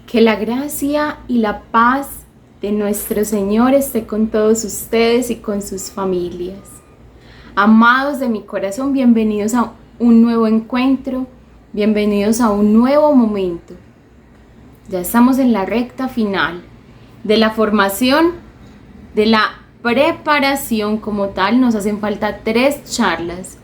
Que la gracia y la paz de nuestro Señor esté con todos ustedes y con sus familias. Amados de mi corazón, bienvenidos a un nuevo encuentro, bienvenidos a un nuevo momento. Ya estamos en la recta final de la formación, de la preparación como tal. Nos hacen falta 3 charlas.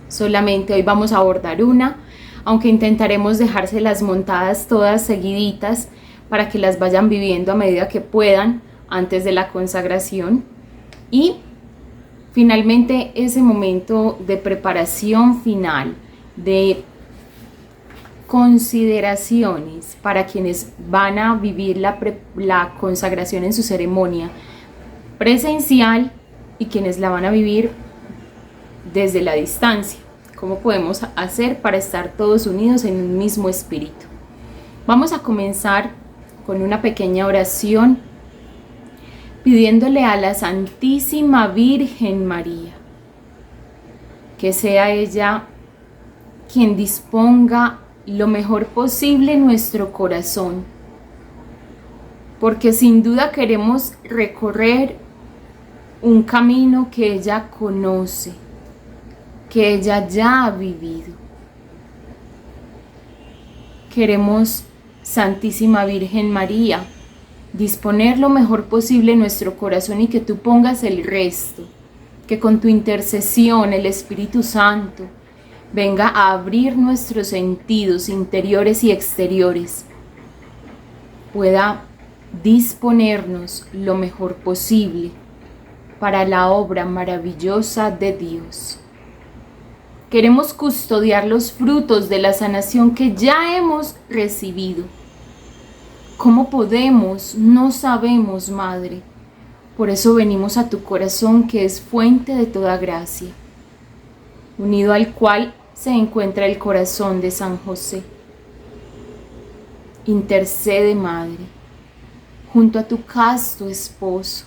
Solamente hoy vamos a abordar una, aunque intentaremos dejárselas montadas todas seguiditas para que las vayan viviendo a medida que puedan antes de la consagración. Y finalmente ese momento de preparación final, de consideraciones para quienes van a vivir la consagración en su ceremonia presencial y quienes la van a vivir desde la distancia. ¿Cómo podemos hacer para estar todos unidos en un mismo espíritu? Vamos a comenzar con una pequeña oración pidiéndole a la Santísima Virgen María que sea ella quien disponga lo mejor posible nuestro corazón, porque sin duda queremos recorrer un camino que ella conoce, que ella ya ha vivido. Queremos, Santísima Virgen María, disponer lo mejor posible nuestro corazón y que tú pongas el resto, que con tu intercesión el Espíritu Santo venga a abrir nuestros sentidos interiores y exteriores, pueda disponernos lo mejor posible para la obra maravillosa de Dios. Queremos custodiar los frutos de la sanación que ya hemos recibido. ¿Cómo podemos? No sabemos, Madre. Por eso venimos a tu corazón, que es fuente de toda gracia, unido al cual se encuentra el corazón de San José. Intercede, Madre, junto a tu casto esposo,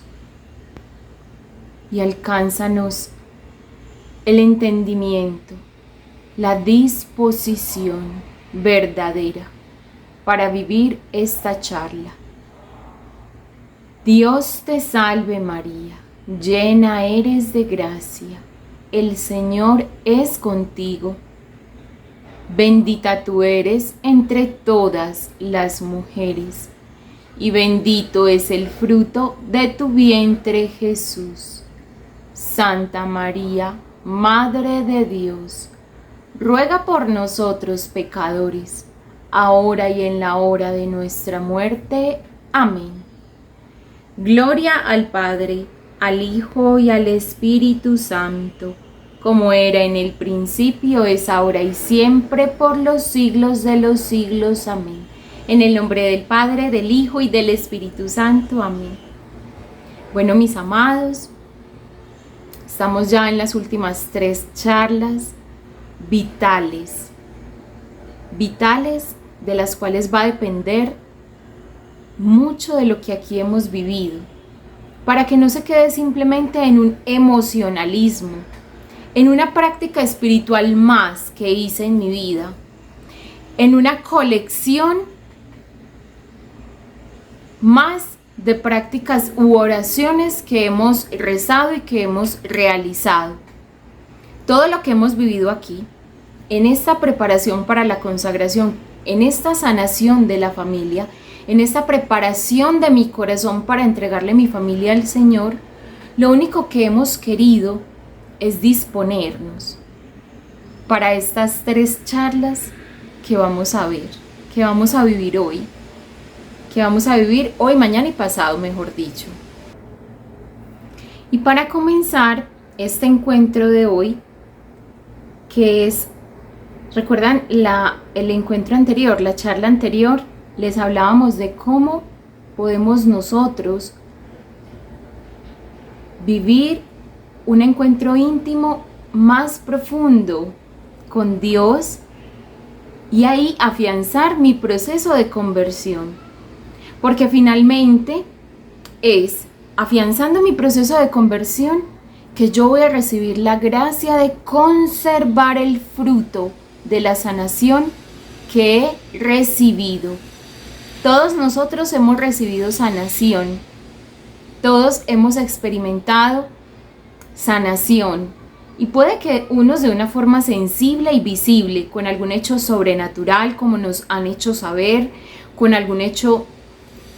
y alcánzanos el entendimiento, la disposición verdadera para vivir esta charla. Dios te salve María, llena eres de gracia, el Señor es contigo. Bendita tú eres entre todas las mujeres, y bendito es el fruto de tu vientre Jesús. Santa María, Madre de Dios, ruega por nosotros pecadores, ahora y en la hora de nuestra muerte. Amén. Gloria al Padre, al Hijo y al Espíritu Santo, como era en el principio, es ahora y siempre, por los siglos de los siglos. Amén. En el nombre del Padre, del Hijo y del Espíritu Santo. Amén. Bueno, mis amados, estamos ya en las últimas 3 charlas vitales de las cuales va a depender mucho de lo que aquí hemos vivido, para que no se quede simplemente en un emocionalismo, en una práctica espiritual más que hice en mi vida, en una colección más de prácticas u oraciones que hemos rezado y que hemos realizado. Todo lo que hemos vivido aquí, en esta preparación para la consagración, en esta sanación de la familia, en esta preparación de mi corazón para entregarle mi familia al Señor, lo único que hemos querido es disponernos para estas 3 charlas que vamos a ver, que vamos a vivir hoy, mañana y pasado, mejor dicho. Y para comenzar este encuentro de hoy, que es, ¿recuerdan el encuentro anterior, la charla anterior? Les hablábamos de cómo podemos nosotros vivir un encuentro íntimo más profundo con Dios y ahí afianzar mi proceso de conversión. Porque finalmente es afianzando mi proceso de conversión que yo voy a recibir la gracia de conservar el fruto de la sanación que he recibido. Todos nosotros hemos recibido sanación. Todos hemos experimentado sanación. Y puede que unos de una forma sensible y visible, con algún hecho sobrenatural, como nos han hecho saber, con algún hecho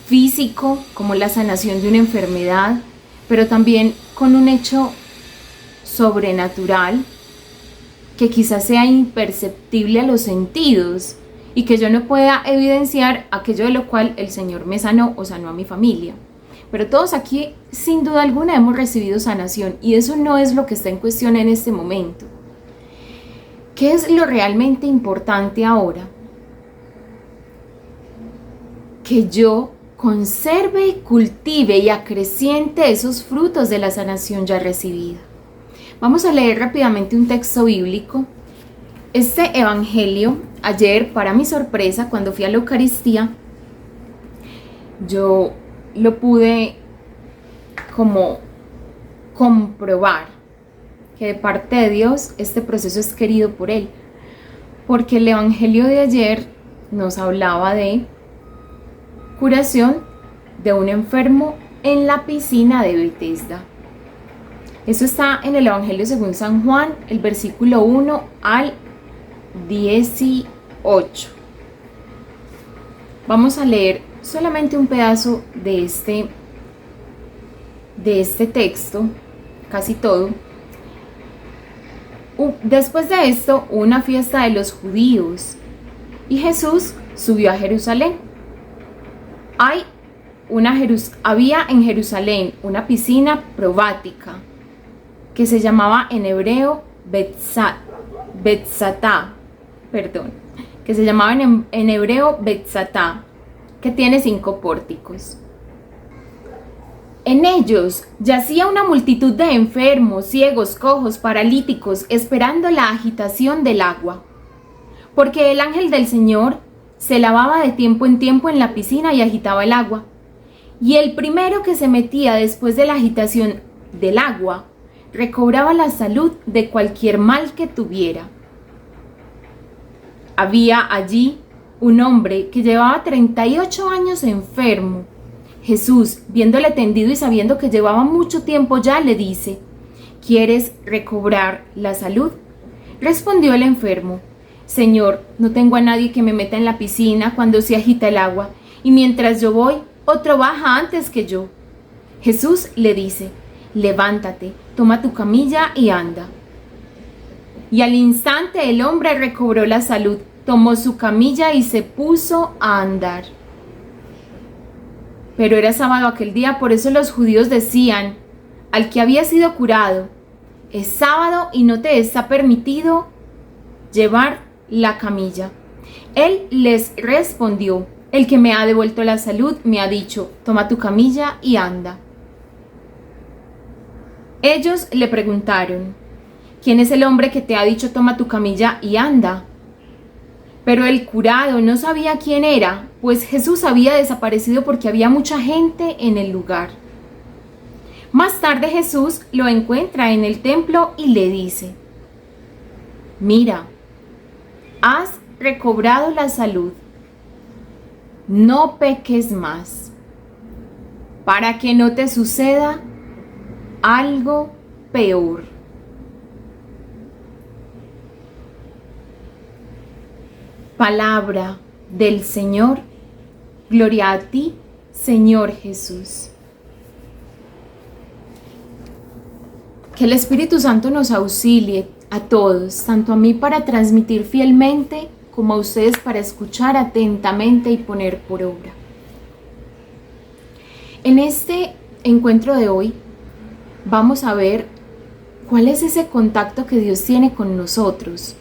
físico, como la sanación de una enfermedad, pero también con un hecho sobrenatural que quizás sea imperceptible a los sentidos y que yo no pueda evidenciar aquello de lo cual el Señor me sanó o sanó a mi familia. Pero todos aquí, sin duda alguna, hemos recibido sanación y eso no es lo que está en cuestión en este momento. ¿Qué es lo realmente importante ahora? Que yo conserve y cultive y acreciente esos frutos de la sanación ya recibida. Vamos a leer rápidamente un texto bíblico. Este evangelio, ayer, para mi sorpresa, cuando fui a la Eucaristía, yo lo pude como comprobar que de parte de Dios este proceso es querido por Él, porque el evangelio de ayer nos hablaba de curación de un enfermo en la piscina de Betesda. Eso está en el Evangelio según San Juan, el versículo 1 al 18. Vamos a leer solamente un pedazo de este texto, casi todo. Después de esto, hubo una fiesta de los judíos y Jesús subió a Jerusalén. Había en Jerusalén una piscina probática que se llamaba en hebreo Betzatá, que tiene 5 pórticos. En ellos yacía una multitud de enfermos, ciegos, cojos, paralíticos, esperando la agitación del agua, porque el ángel del Señor se lavaba de tiempo en tiempo en la piscina y agitaba el agua. Y el primero que se metía después de la agitación del agua recobraba la salud de cualquier mal que tuviera. Había allí un hombre que llevaba 38 años enfermo. Jesús, viéndole tendido y sabiendo que llevaba mucho tiempo ya, le dice: ¿quieres recobrar la salud? Respondió el enfermo: Señor, no tengo a nadie que me meta en la piscina cuando se agita el agua, y mientras yo voy, otro baja antes que yo. Jesús le dice: levántate, toma tu camilla y anda. Y al instante el hombre recobró la salud, tomó su camilla y se puso a andar. Pero era sábado aquel día, por eso los judíos decían al que había sido curado: es sábado y no te está permitido llevar la camilla. Él les respondió: el que me ha devuelto la salud me ha dicho: toma tu camilla y anda. Ellos le preguntaron: ¿quién es el hombre que te ha dicho toma tu camilla y anda? Pero el curado no sabía quién era, pues Jesús había desaparecido porque había mucha gente en el lugar. Más tarde Jesús lo encuentra en el templo y le dice: mira, has recobrado la salud, no peques más, para que no te suceda algo peor. Palabra del Señor. Gloria a ti, Señor Jesús. Que el Espíritu Santo nos auxilie a todos, tanto a mí para transmitir fielmente, como a ustedes para escuchar atentamente y poner por obra. En este encuentro de hoy vamos a ver cuál es ese contacto que Dios tiene con nosotros.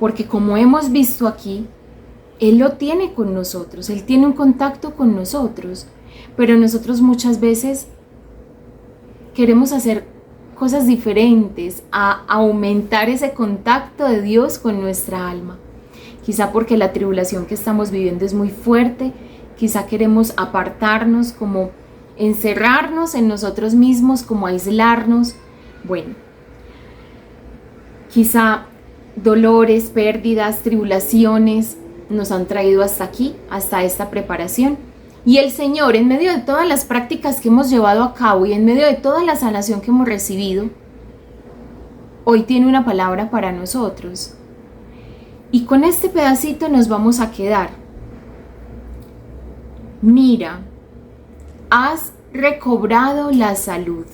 Porque como hemos visto aquí, Él lo tiene con nosotros, Él tiene un contacto con nosotros, pero nosotros muchas veces queremos hacer cosas diferentes, a aumentar ese contacto de Dios con nuestra alma. Quizá porque la tribulación que estamos viviendo es muy fuerte, quizá queremos apartarnos, como encerrarnos en nosotros mismos, como aislarnos. Bueno, quizá dolores, pérdidas, tribulaciones nos han traído hasta aquí, hasta esta preparación. Y el Señor, en medio de todas las prácticas que hemos llevado a cabo y en medio de toda la sanación que hemos recibido, hoy tiene una palabra para nosotros. Y con este pedacito nos vamos a quedar. Mira, has recobrado la salud.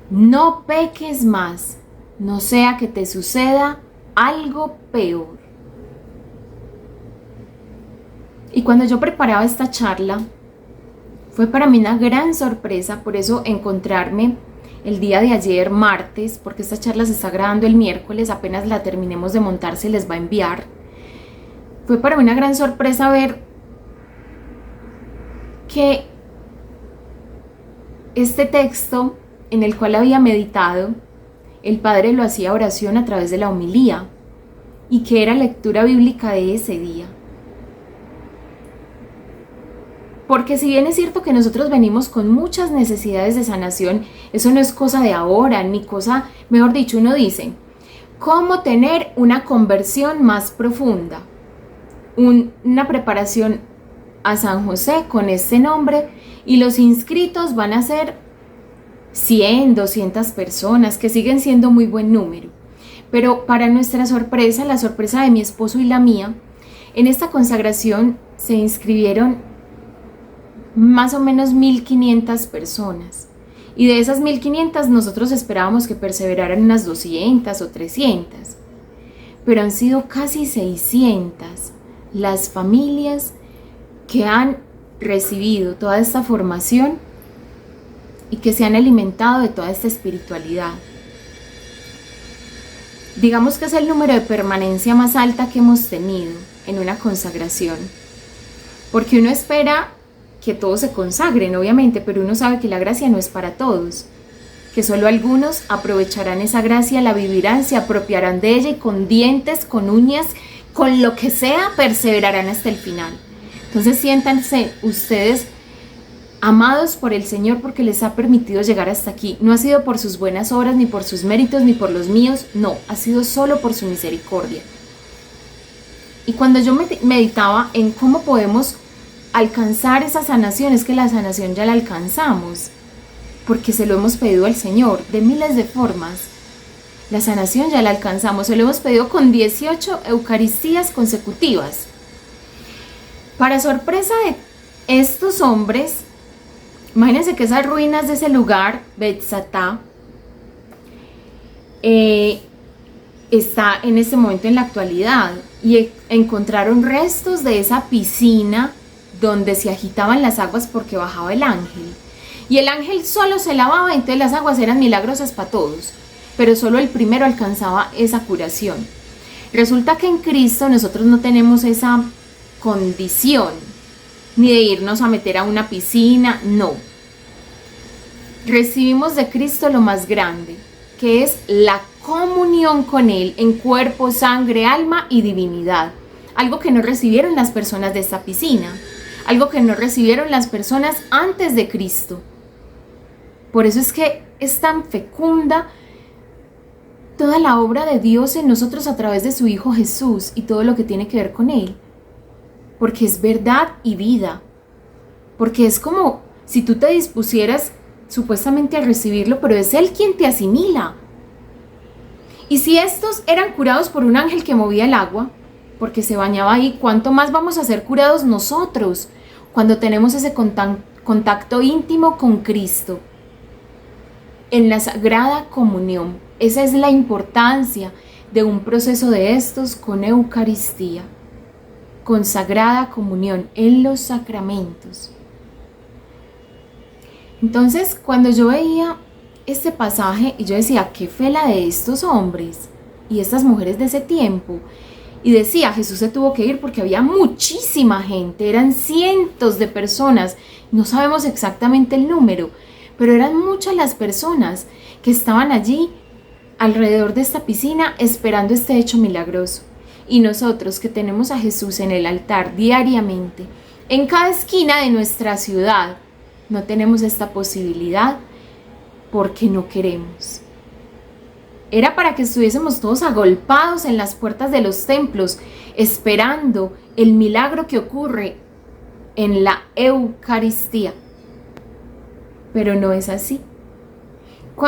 No peques más, no sea que te suceda algo peor. Y cuando yo preparaba esta charla, fue para mí una gran sorpresa, por eso encontrarme el día de ayer, martes, porque esta charla se está grabando el miércoles, apenas la terminemos de montar se les va a enviar. Fue para mí una gran sorpresa ver que este texto en el cual había meditado, el Padre lo hacía oración a través de la homilía y que era lectura bíblica de ese día. Porque si bien es cierto que nosotros venimos con muchas necesidades de sanación, eso no es cosa de ahora, ni cosa, mejor dicho, uno dice, ¿cómo tener una conversión más profunda? Una preparación a San José con este nombre y los inscritos van a ser 100, 200 personas, que siguen siendo muy buen número. Pero para nuestra sorpresa, la sorpresa de mi esposo y la mía, en esta consagración se inscribieron más o menos 1500 personas. Y de esas 1500 nosotros esperábamos que perseveraran unas 200 o 300. Pero han sido casi 600 las familias que han recibido toda esta formación y que se han alimentado de toda esta espiritualidad. Digamos que es el número de permanencia más alta que hemos tenido en una consagración, porque uno espera que todos se consagren, obviamente, pero uno sabe que la gracia no es para todos, que solo algunos aprovecharán esa gracia, la vivirán, se apropiarán de ella y con dientes, con uñas, con lo que sea, perseverarán hasta el final. Entonces siéntanse ustedes amados por el Señor porque les ha permitido llegar hasta aquí. No ha sido por sus buenas obras, ni por sus méritos, ni por los míos, no, ha sido solo por su misericordia. Y cuando yo meditaba en cómo podemos alcanzar esa sanación, es que la sanación ya la alcanzamos, porque se lo hemos pedido al Señor de miles de formas. La sanación ya la alcanzamos, se lo hemos pedido con 18 Eucaristías consecutivas. Para sorpresa de estos hombres, imagínense que esas ruinas de ese lugar, Betzatá, está en este momento en la actualidad y encontraron restos de esa piscina donde se agitaban las aguas porque bajaba el ángel. Y el ángel solo se lavaba, entonces las aguas eran milagrosas para todos, pero solo el primero alcanzaba esa curación. Resulta que en Cristo nosotros no tenemos esa condición, ni de irnos a meter a una piscina, no. Recibimos de Cristo lo más grande, que es la comunión con Él en cuerpo, sangre, alma y divinidad. Algo que no recibieron las personas de esta piscina, algo que no recibieron las personas antes de Cristo. Por eso es que es tan fecunda toda la obra de Dios en nosotros a través de su Hijo Jesús y todo lo que tiene que ver con Él. Porque es verdad y vida. Porque es como si tú te dispusieras supuestamente a recibirlo, pero es Él quien te asimila. Y si estos eran curados por un ángel que movía el agua, porque se bañaba ahí, ¿cuánto más vamos a ser curados nosotros cuando tenemos ese contacto íntimo con Cristo? En la Sagrada Comunión. Esa es la importancia de un proceso de estos con Eucaristía, con Sagrada Comunión, en los sacramentos. Entonces, cuando yo veía este pasaje y yo decía, qué fe la de estos hombres y estas mujeres de ese tiempo, y decía, Jesús se tuvo que ir porque había muchísima gente, eran cientos de personas, no sabemos exactamente el número, pero eran muchas las personas que estaban allí alrededor de esta piscina esperando este hecho milagroso. Y nosotros que tenemos a Jesús en el altar diariamente, en cada esquina de nuestra ciudad, no tenemos esta posibilidad porque no queremos. Era para que estuviésemos todos agolpados en las puertas de los templos, esperando el milagro que ocurre en la Eucaristía. Pero no es así.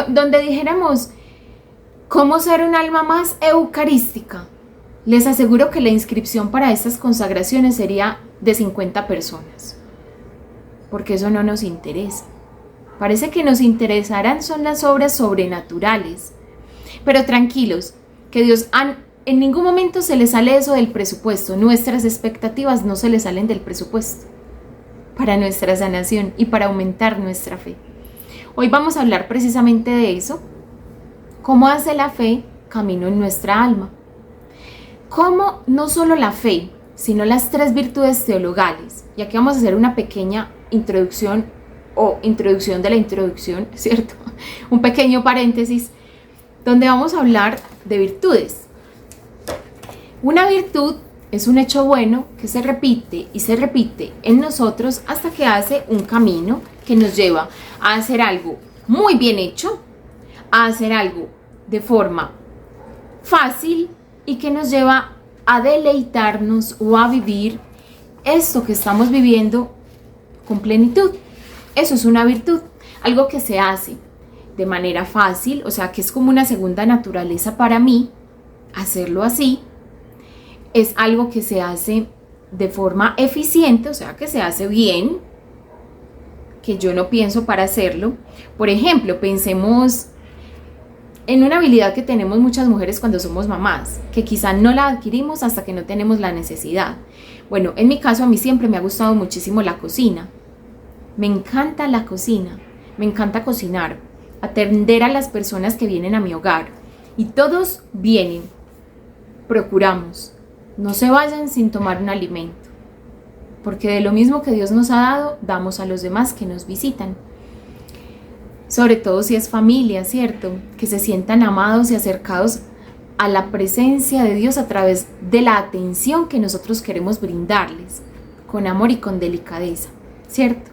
Donde dijéramos, ¿cómo ser un alma más eucarística? Les aseguro que la inscripción para estas consagraciones sería de 50 personas. Porque eso no nos interesa. Parece que nos interesarán son las obras sobrenaturales. Pero tranquilos, que Dios en ningún momento se le sale eso del presupuesto. Nuestras expectativas no se le salen del presupuesto para nuestra sanación y para aumentar nuestra fe. Hoy vamos a hablar precisamente de eso. ¿Cómo hace la fe camino en nuestra alma? ¿Cómo no solo la fe, sino las 3 virtudes teologales? Y aquí vamos a hacer una pequeña introducción o introducción de la introducción, ¿cierto? Un pequeño paréntesis donde vamos a hablar de virtudes. Una virtud es un hecho bueno que se repite y se repite en nosotros hasta que hace un camino que nos lleva a hacer algo muy bien hecho, a hacer algo de forma fácil y que nos lleva a deleitarnos o a vivir esto que estamos viviendo con plenitud. Eso es una virtud, algo que se hace de manera fácil, o sea que es como una segunda naturaleza para mí hacerlo así. Es algo que se hace de forma eficiente, o sea que se hace bien, que yo no pienso para hacerlo. Por ejemplo, pensemos en una habilidad que tenemos muchas mujeres cuando somos mamás, que quizá no la adquirimos hasta que no tenemos la necesidad. Bueno, en mi caso a mí siempre me ha gustado muchísimo la cocina. Me encanta la cocina, me encanta cocinar, atender a las personas que vienen a mi hogar. Y todos vienen, procuramos, no se vayan sin tomar un alimento. Porque de lo mismo que Dios nos ha dado, damos a los demás que nos visitan. Sobre todo si es familia, ¿cierto? Que se sientan amados y acercados a la presencia de Dios a través de la atención que nosotros queremos brindarles, con amor y con delicadeza, ¿cierto?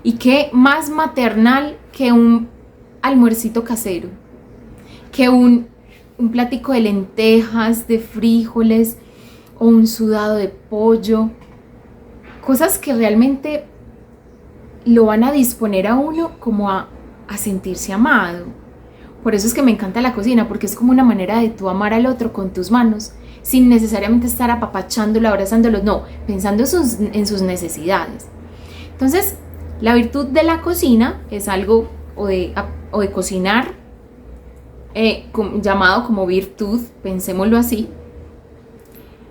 Y qué más maternal que un almuercito casero, que un platico de lentejas, de frijoles o un sudado de pollo, cosas que realmente lo van a disponer a uno como a sentirse amado. Por eso es que me encanta la cocina, porque es como una manera de tú amar al otro con tus manos, sin necesariamente estar apapachándolo, abrazándolo, no, pensando en sus necesidades. Entonces, la virtud de la cocina es algo, o de cocinar, llamado como virtud, pensémoslo así,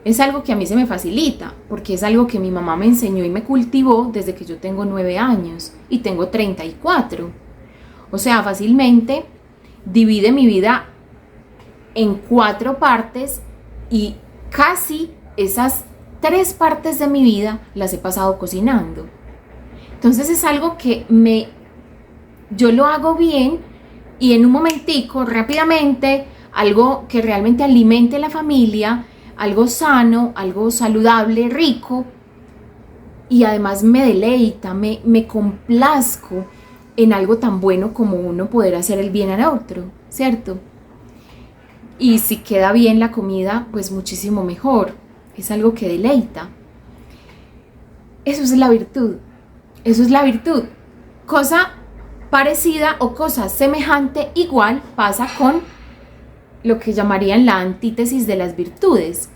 es algo que a mí se me facilita, porque es algo que mi mamá me enseñó y me cultivó desde que yo tengo 9 años y tengo 34. O sea, fácilmente divide mi vida en 4 partes y casi esas 3 partes de mi vida las he pasado cocinando. Entonces es algo que yo lo hago bien y en un momentico, rápidamente, algo que realmente alimente a la familia, algo sano, algo saludable, rico, y además me deleita, me complazco en algo tan bueno como uno poder hacer el bien al otro, ¿cierto? Y si queda bien la comida, pues muchísimo mejor, es algo que deleita. Eso es la virtud, eso es la virtud. Cosa parecida o cosa semejante, igual, pasa con lo que llamarían la antítesis de las virtudes.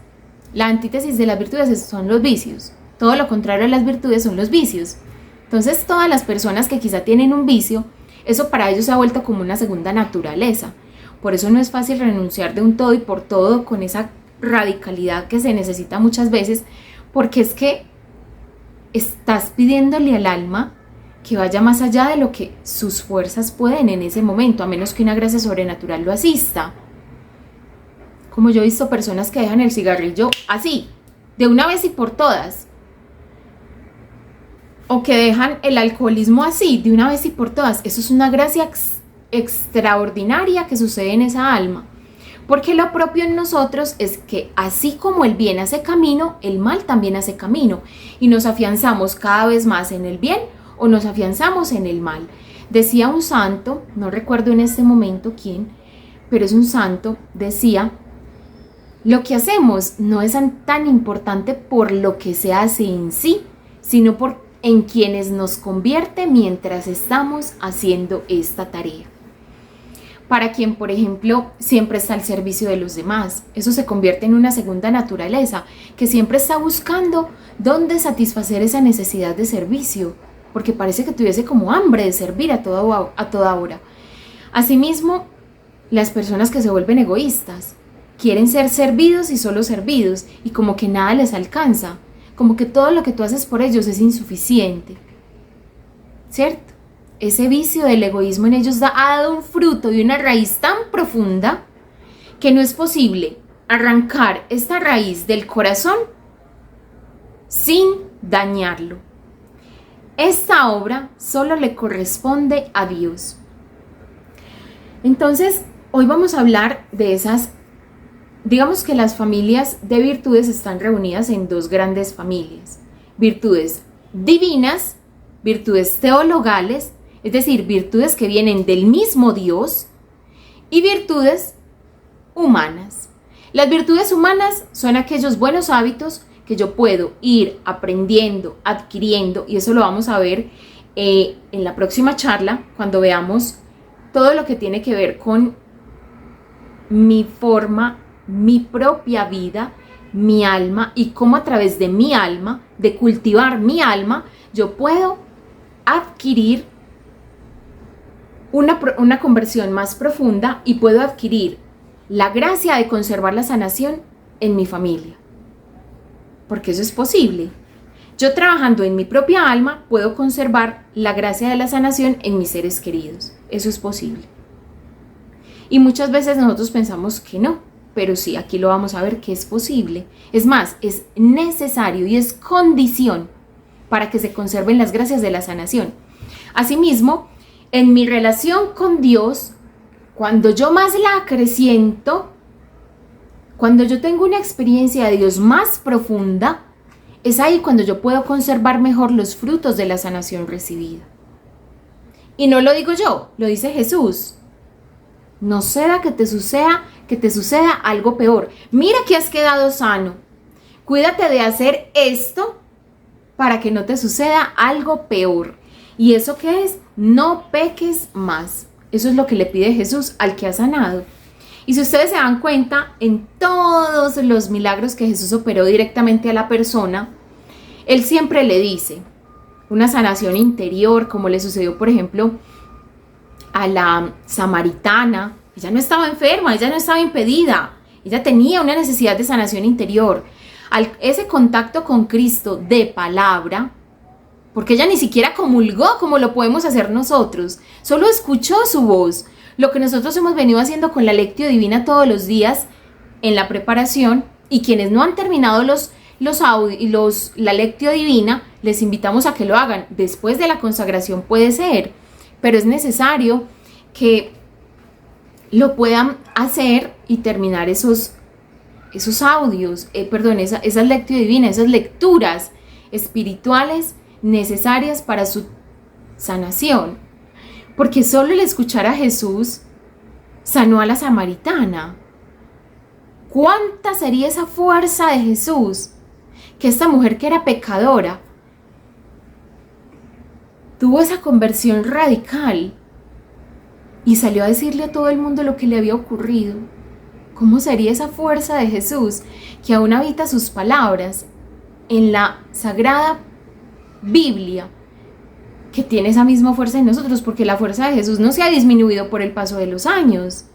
La antítesis de las virtudes son los vicios. Todo lo contrario a las virtudes son los vicios. Entonces, todas las personas que quizá tienen un vicio, eso para ellos se ha vuelto como una segunda naturaleza. Por eso no es fácil renunciar de un todo y por todo con esa radicalidad que se necesita muchas veces, porque es que estás pidiéndole al alma que vaya más allá de lo que sus fuerzas pueden en ese momento, a menos que una gracia sobrenatural lo asista. Como yo he visto personas que dejan el cigarrillo así, de una vez y por todas, o que dejan el alcoholismo así, de una vez y por todas. Eso es una gracia extraordinaria que sucede en esa alma, porque lo propio en nosotros es que así como el bien hace camino, el mal también hace camino, y nos afianzamos cada vez más en el bien o nos afianzamos en el mal. Decía un santo, no recuerdo en este momento quién, pero es un santo, decía: lo que hacemos no es tan importante por lo que se hace en sí, sino por en quienes nos convierte mientras estamos haciendo esta tarea. Para quien, por ejemplo, siempre está al servicio de los demás, eso se convierte en una segunda naturaleza, que siempre está buscando dónde satisfacer esa necesidad de servicio, porque parece que tuviese como hambre de servir a toda hora. Asimismo, las personas que se vuelven egoístas quieren ser servidos y solo servidos, y como que nada les alcanza, como que todo lo que tú haces por ellos es insuficiente, ¿cierto? Ese vicio del egoísmo en ellos ha dado un fruto y una raíz tan profunda que no es posible arrancar esta raíz del corazón sin dañarlo. Esta obra solo le corresponde a Dios. Entonces, hoy vamos a hablar de esas, digamos que las familias de virtudes están reunidas en dos grandes familias: virtudes divinas, virtudes teologales, es decir, virtudes que vienen del mismo Dios, y virtudes humanas. Las virtudes humanas son aquellos buenos hábitos que yo puedo ir aprendiendo, adquiriendo, y eso lo vamos a ver en la próxima charla, cuando veamos todo lo que tiene que ver con mi forma, mi propia vida, mi alma, y cómo a través de mi alma, de cultivar mi alma, yo puedo adquirir una conversión más profunda y puedo adquirir la gracia de conservar la sanación en mi familia. Porque eso es posible. Yo, trabajando en mi propia alma, puedo conservar la gracia de la sanación en mis seres queridos. Eso es posible. Y muchas veces nosotros pensamos que no, pero sí, aquí lo vamos a ver que es posible. Es más, es necesario y es condición para que se conserven las gracias de la sanación. Asimismo, en mi relación con Dios, cuando yo más la acreciento, cuando yo tengo una experiencia de Dios más profunda, es ahí cuando yo puedo conservar mejor los frutos de la sanación recibida. Y no lo digo yo, lo dice Jesús. No sea que te suceda algo peor. Mira que has quedado sano. Cuídate de hacer esto para que no te suceda algo peor. ¿Y eso qué es? No peques más. Eso es lo que le pide Jesús al que ha sanado. Y si ustedes se dan cuenta, en todos los milagros que Jesús operó directamente a la persona, Él siempre le dice una sanación interior, como le sucedió, por ejemplo, a la samaritana. Ella no estaba enferma, ella no estaba impedida, ella tenía una necesidad de sanación interior. Ese contacto con Cristo de palabra, porque ella ni siquiera comulgó como lo podemos hacer nosotros, solo escuchó su voz. Lo que nosotros hemos venido haciendo con la Lectio Divina todos los días en la preparación, y quienes no han terminado la Lectio Divina, les invitamos a que lo hagan. Después de la consagración puede ser, pero es necesario que lo puedan hacer y terminar esos audios, esas Lectio Divina, esas lecturas espirituales necesarias para su sanación. Porque solo el escuchar a Jesús sanó a la samaritana. ¿Cuánta sería esa fuerza de Jesús? Que esta mujer, que era pecadora, tuvo esa conversión radical y salió a decirle a todo el mundo lo que le había ocurrido. ¿Cómo sería esa fuerza de Jesús, que aún habita sus palabras en la Sagrada Biblia, que tiene esa misma fuerza en nosotros? Porque la fuerza de Jesús no se ha disminuido por el paso de los años.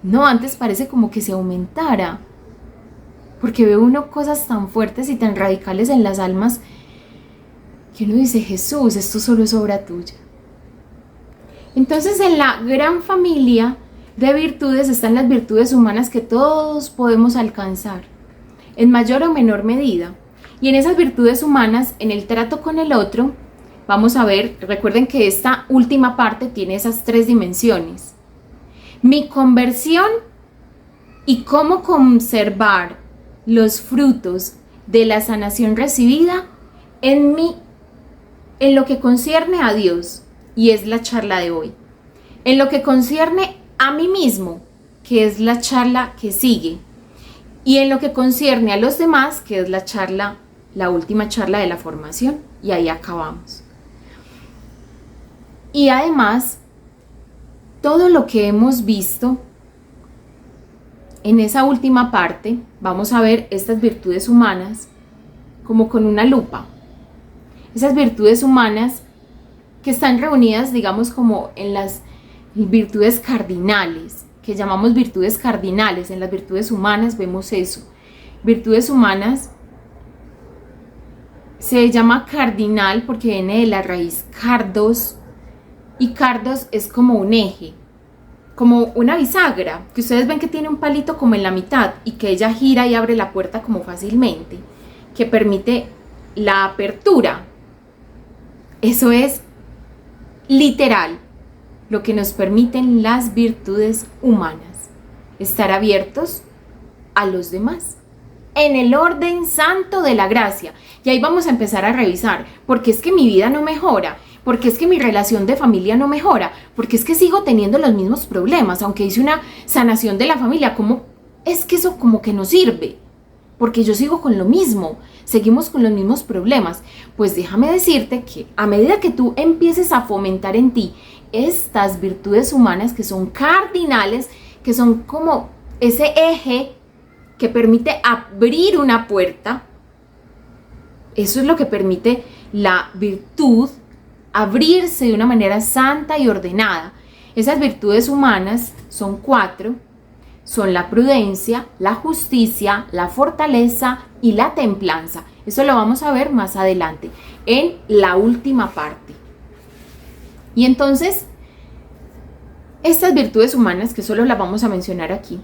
No, antes parece como que se aumentara, porque ve uno cosas tan fuertes y tan radicales en las almas que uno dice: Jesús, esto solo es obra tuya. Entonces, en la gran familia de virtudes están las virtudes humanas que todos podemos alcanzar, en mayor o menor medida. Y en esas virtudes humanas, en el trato con el otro, vamos a ver, recuerden que esta última parte tiene esas tres dimensiones: mi conversión y cómo conservar los frutos de la sanación recibida en lo que concierne a Dios, y es la charla de hoy. En lo que concierne a mí mismo, que es la charla que sigue, y en lo que concierne a los demás, que es la última charla de la formación, y ahí acabamos. Y además, todo lo que hemos visto en esa última parte, vamos a ver estas virtudes humanas como con una lupa. Esas virtudes humanas que están reunidas, digamos, como en las virtudes cardinales, que llamamos virtudes cardinales. En las virtudes humanas vemos eso. Virtudes humanas se llama cardinal porque viene de la raíz cardos, y cardos es como un eje, como una bisagra, que ustedes ven que tiene un palito como en la mitad y que ella gira y abre la puerta como fácilmente, que permite la apertura. Eso es literal lo que nos permiten las virtudes humanas, estar abiertos a los demás en el orden santo de la gracia. Y ahí vamos a empezar a revisar, porque es que mi vida no mejora, porque es que mi relación de familia no mejora, porque es que sigo teniendo los mismos problemas, aunque hice una sanación de la familia. ¿Cómo es que eso como que no sirve? Porque yo sigo con lo mismo, seguimos con los mismos problemas. Pues déjame decirte que a medida que tú empieces a fomentar en ti estas virtudes humanas que son cardinales, que son como ese eje que permite abrir una puerta, eso es lo que permite la virtud abrirse de una manera santa y ordenada. Esas virtudes humanas son 4, son la prudencia, la justicia, la fortaleza y la templanza. Eso lo vamos a ver más adelante, en la última parte. Y entonces, estas virtudes humanas, que solo las vamos a mencionar aquí,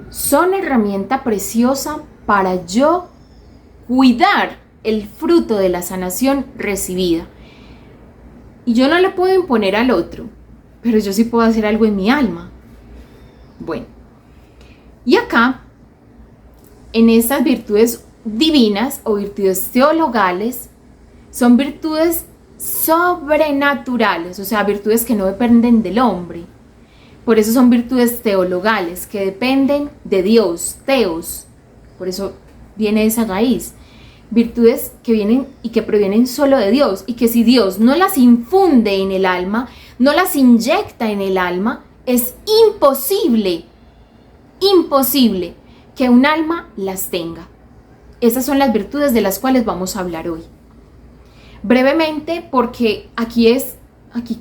son herramienta preciosa para yo cuidar el fruto de la sanación recibida. Y yo no le puedo imponer al otro, pero yo sí puedo hacer algo en mi alma. Bueno, y acá, en estas virtudes divinas o virtudes teologales, son virtudes sobrenaturales, o sea, virtudes que no dependen del hombre. Por eso son virtudes teologales, que dependen de Dios, teos. Por eso viene esa raíz. Virtudes que vienen y que provienen solo de Dios, y que si Dios no las infunde en el alma, no las inyecta en el alma, es imposible que un alma las tenga. Esas son las virtudes de las cuales vamos a hablar hoy. Brevemente, porque aquí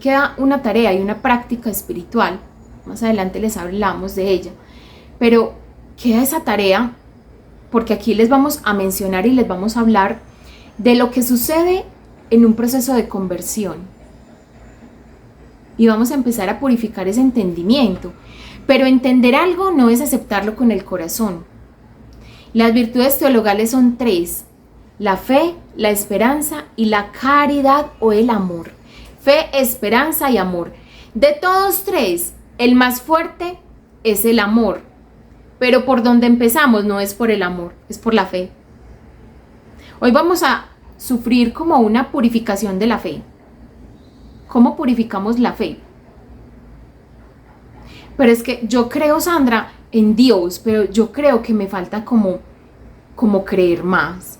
queda una tarea y una práctica espiritual. Más adelante les hablamos de ella. Pero queda esa tarea porque aquí les vamos a mencionar y les vamos a hablar de lo que sucede en un proceso de conversión. Y vamos a empezar a purificar ese entendimiento. Pero entender algo no es aceptarlo con el corazón. Las virtudes teologales son 3. La fe, la esperanza y la caridad o el amor. Fe, esperanza y amor. De todos 3, el más fuerte es el amor. Pero por donde empezamos no es por el amor, es por la fe. Hoy vamos a sufrir como una purificación de la fe. ¿Cómo purificamos la fe? Pero es que yo creo, Sandra, en Dios, pero yo creo que me falta como creer más.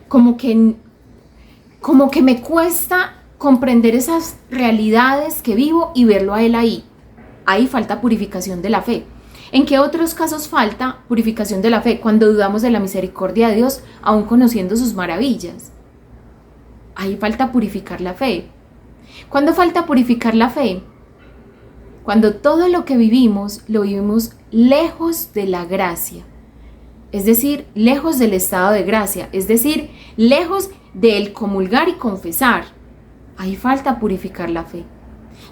Como que me cuesta comprender esas realidades que vivo y verlo a Él ahí. Ahí falta purificación de la fe. ¿En qué otros casos falta purificación de la fe? Cuando dudamos de la misericordia de Dios, aún conociendo sus maravillas. Ahí falta purificar la fe. ¿Cuándo falta purificar la fe? Cuando todo lo que vivimos, lo vivimos lejos de la gracia. Es decir, lejos del estado de gracia. Es decir, lejos del comulgar y confesar. Ahí falta purificar la fe.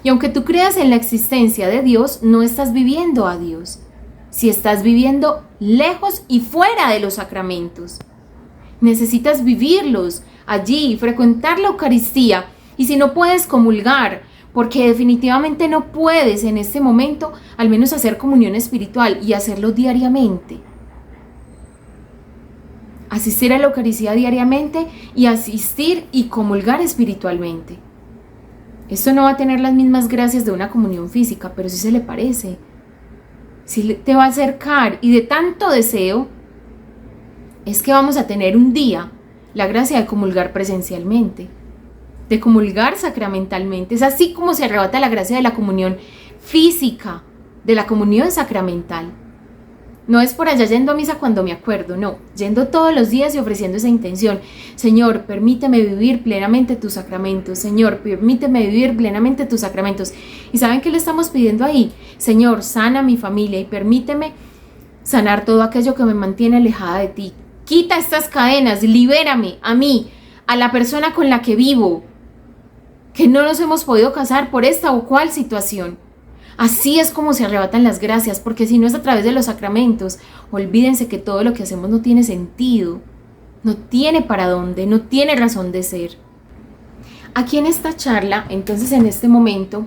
Y aunque tú creas en la existencia de Dios, no estás viviendo a Dios. Si estás viviendo lejos y fuera de los sacramentos, necesitas vivirlos allí, frecuentar la Eucaristía. Y si no puedes comulgar, porque definitivamente no puedes en este momento, al menos hacer comunión espiritual y hacerlo diariamente. Asistir a la Eucaristía diariamente y asistir y comulgar espiritualmente. Esto no va a tener las mismas gracias de una comunión física, pero sí se le parece. sí te va a acercar, y de tanto deseo es que vamos a tener un día la gracia de comulgar presencialmente, de comulgar sacramentalmente. Es así como se arrebata la gracia de la comunión física, de la comunión sacramental. No es por allá yendo a misa cuando me acuerdo, no, yendo todos los días y ofreciendo esa intención. Señor, permíteme vivir plenamente tus sacramentos. Señor, permíteme vivir plenamente tus sacramentos. ¿Y saben qué le estamos pidiendo ahí? Señor, sana mi familia y permíteme sanar todo aquello que me mantiene alejada de ti. Quita estas cadenas, libérame a mí, a la persona con la que vivo, que no nos hemos podido casar por esta o cual situación. Así es como se arrebatan las gracias, porque si no es a través de los sacramentos, olvídense que todo lo que hacemos no tiene sentido, no tiene para dónde, no tiene razón de ser. Aquí en esta charla, entonces en este momento,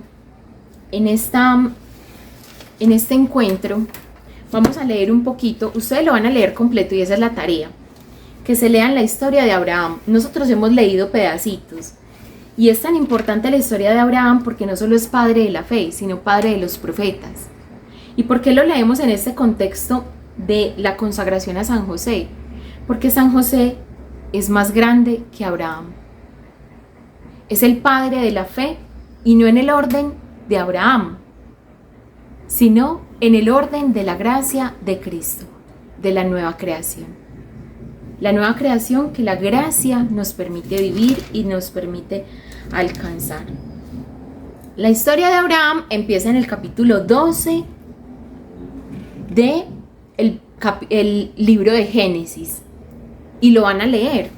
en este encuentro, vamos a leer un poquito, ustedes lo van a leer completo y esa es la tarea, que se lean la historia de Abraham. Nosotros hemos leído pedacitos. Y es tan importante la historia de Abraham porque no solo es padre de la fe, sino padre de los profetas. ¿Y por qué lo leemos en este contexto de la consagración a San José? Porque San José es más grande que Abraham. Es el padre de la fe, y no en el orden de Abraham, sino en el orden de la gracia de Cristo, de la nueva creación. La nueva creación que la gracia nos permite vivir y nos permite alcanzar. La historia de Abraham empieza en el capítulo 12 del libro de Génesis y lo van a leer.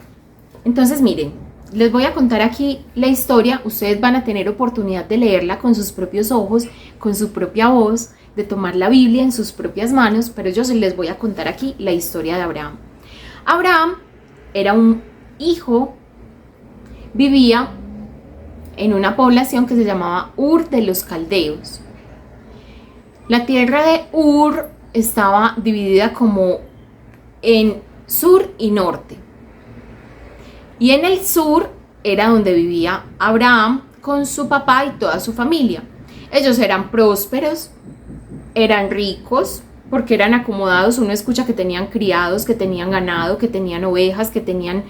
Entonces miren, les voy a contar aquí la historia. Ustedes van a tener oportunidad de leerla con sus propios ojos, con su propia voz, de tomar la Biblia en sus propias manos, pero yo les voy a contar aquí la historia de Abraham. Abraham era un hijo, vivía en una población que se llamaba Ur de los Caldeos. La tierra de Ur estaba dividida como en sur y norte. Y en el sur era donde vivía Abraham con su papá y toda su familia. Ellos eran prósperos, eran ricos, porque eran acomodados. Uno escucha que tenían criados, que tenían ganado, que tenían ovejas, que tenían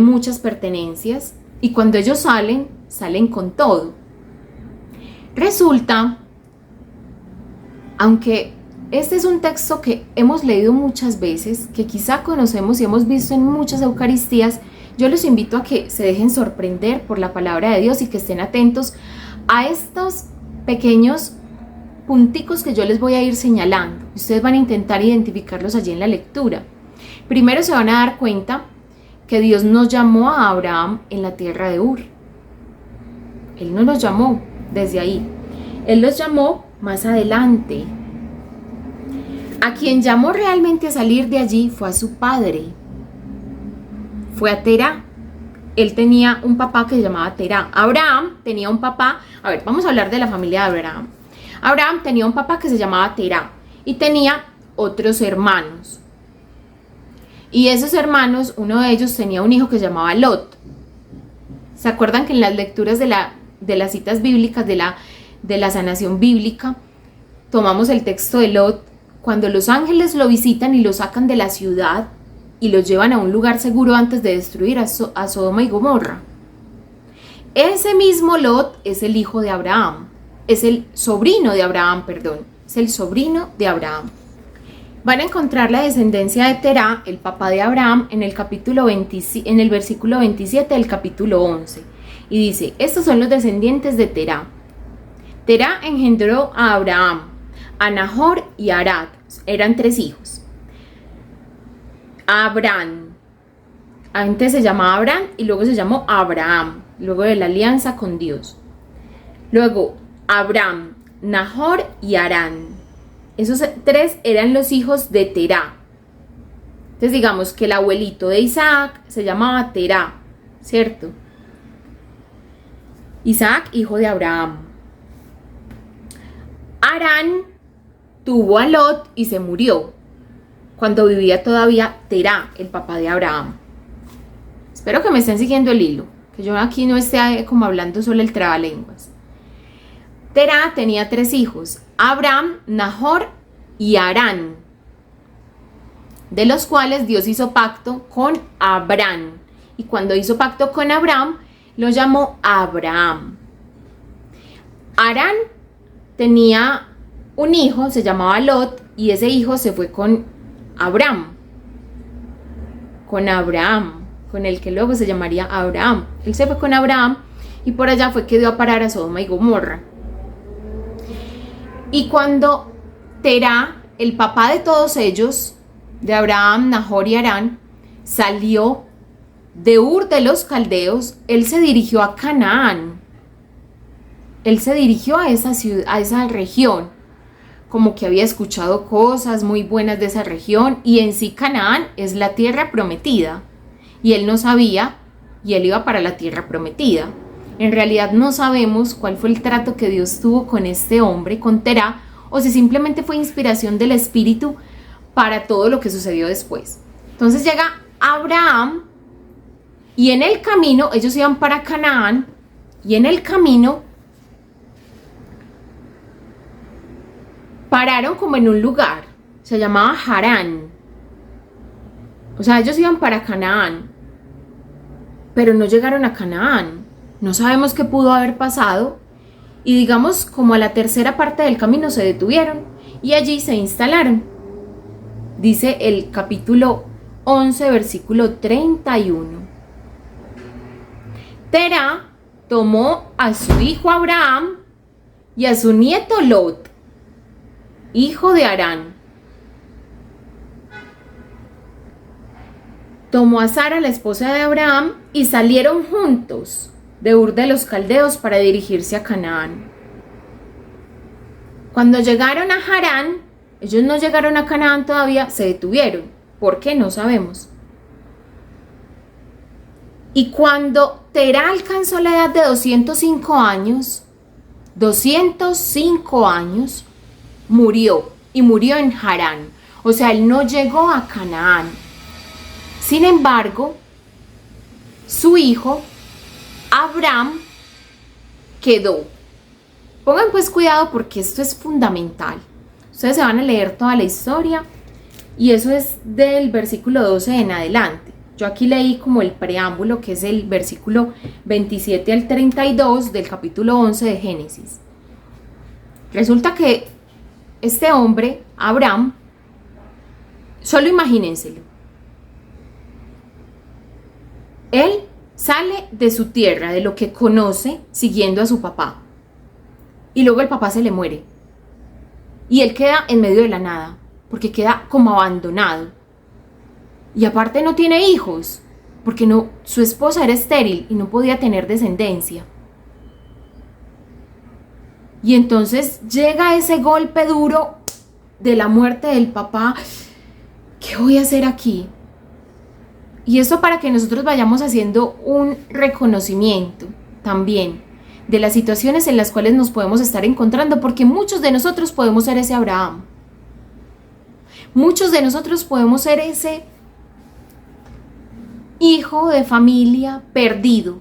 muchas pertenencias. Y cuando ellos salen con todo. Resulta, aunque este es un texto que hemos leído muchas veces, que quizá conocemos y hemos visto en muchas Eucaristías, yo los invito a que se dejen sorprender por la palabra de Dios y que estén atentos a estos pequeños punticos que yo les voy a ir señalando. Ustedes van a intentar identificarlos allí en la lectura. Primero se van a dar cuenta que Dios nos llamó a Abraham en la tierra de Ur. Él no los llamó desde ahí. Él los llamó más adelante. A quien llamó realmente a salir de allí fue a su padre. Fue a Terá. Él tenía un papá que se llamaba Terá. Abraham tenía un papá. A ver, vamos a hablar de la familia de Abraham. Abraham tenía un papá que se llamaba Terá y tenía otros hermanos. Y esos hermanos, uno de ellos tenía un hijo que se llamaba Lot. ¿Se acuerdan que en las lecturas de las citas bíblicas, de la sanación bíblica, tomamos el texto de Lot, cuando los ángeles lo visitan y lo sacan de la ciudad y lo llevan a un lugar seguro antes de destruir a Sodoma y Gomorra? Ese mismo Lot es el hijo de Abraham. Es el sobrino de Abraham, es el sobrino de Abraham. Van a encontrar la descendencia de Terá, el papá de Abraham, en el versículo 27 del capítulo 11. Y dice, estos son los descendientes de Terá. Terá engendró a Abraham, a Nahor y a Arad. Eran 3 hijos. Abraham. Antes se llamaba Abraham y luego se llamó Abraham, luego de la alianza con Dios. Luego, Abraham, Nahor y Harán. Esos 3 eran los hijos de Terá. Entonces digamos que el abuelito de Isaac se llamaba Terá, ¿cierto? Isaac, hijo de Abraham. Harán tuvo a Lot y se murió cuando vivía todavía Terá, el papá de Abraham. Espero que me estén siguiendo el hilo, que yo aquí no esté como hablando solo el trabalenguas. Terah tenía 3 hijos, Abraham, Nahor y Harán, de los cuales Dios hizo pacto con Abraham. Y cuando hizo pacto con Abraham, lo llamó Abraham. Harán tenía un hijo, se llamaba Lot, y ese hijo se fue con Abraham, con el que luego se llamaría Abraham. Él se fue con Abraham y por allá fue que dio a parar a Sodoma y Gomorra. Y cuando Terah, el papá de todos ellos, de Abraham, Nahor y Harán, salió de Ur de los Caldeos, él se dirigió a Canaán. Él se dirigió a esa ciudad, a esa región, como que había escuchado cosas muy buenas de esa región, y en sí Canaán es la tierra prometida, y él no sabía, y él iba para la tierra prometida. En realidad no sabemos cuál fue el trato que Dios tuvo con este hombre, con Terah, o si simplemente fue inspiración del Espíritu para todo lo que sucedió después. Entonces llega Abraham, y en el camino, ellos iban para Canaán, y en el camino pararon como en un lugar, se llamaba Harán. O sea, ellos iban para Canaán, pero no llegaron a Canaán. No sabemos qué pudo haber pasado, y digamos como a la tercera parte del camino se detuvieron y allí se instalaron. Dice el capítulo 11, versículo 31. Terah tomó a su hijo Abraham y a su nieto Lot, hijo de Harán. Tomó a Sara, la esposa de Abraham, y salieron juntos de Ur de los Caldeos para dirigirse a Canaán. Cuando llegaron a Harán, ellos no llegaron a Canaán todavía, se detuvieron. ¿Por qué? No sabemos. Y cuando Terah alcanzó la edad de 205 años, murió, y murió en Harán. O sea, él no llegó a Canaán. Sin embargo, su hijo Abraham quedó. Pongan pues cuidado porque esto es fundamental. Ustedes se van a leer toda la historia y eso es del versículo 12 en adelante. Yo aquí leí como el preámbulo, que es el versículo 27 al 32 del capítulo 11 de Génesis. Resulta que este hombre, Abraham, solo imagínenselo. Él sale de su tierra, de lo que conoce, siguiendo a su papá. Y luego el papá se le muere. Y él queda en medio de la nada, porque queda como abandonado. Y aparte no tiene hijos, porque no, su esposa era estéril y no podía tener descendencia. Y entonces llega ese golpe duro de la muerte del papá. ¿Qué voy a hacer aquí? Y eso para que nosotros vayamos haciendo un reconocimiento también de las situaciones en las cuales nos podemos estar encontrando, porque muchos de nosotros podemos ser ese Abraham. Muchos de nosotros podemos ser ese hijo de familia perdido,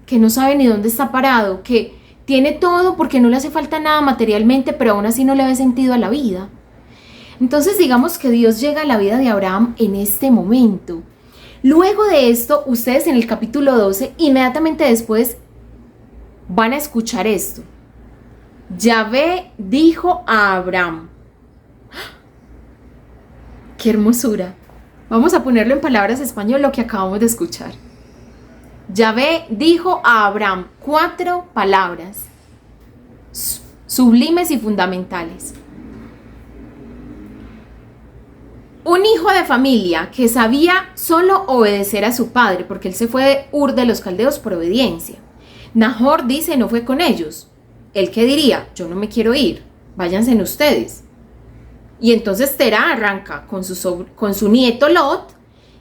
que no sabe ni dónde está parado, que tiene todo porque no le hace falta nada materialmente, pero aún así no le ve sentido a la vida. Entonces digamos que Dios llega a la vida de Abraham en este momento. Luego de esto, ustedes en el capítulo 12, inmediatamente después, van a escuchar esto. Yahvé dijo a Abraham. ¡Qué hermosura! Vamos a ponerlo en palabras español lo que acabamos de escuchar. Yahvé dijo a Abraham 4 palabras sublimes y fundamentales. Un hijo de familia que sabía solo obedecer a su padre, porque él se fue de Ur de los Caldeos por obediencia. Nahor dice, no fue con ellos. ¿Él qué diría? Yo no me quiero ir, váyanse ustedes. Y entonces Terah arranca con su nieto Lot,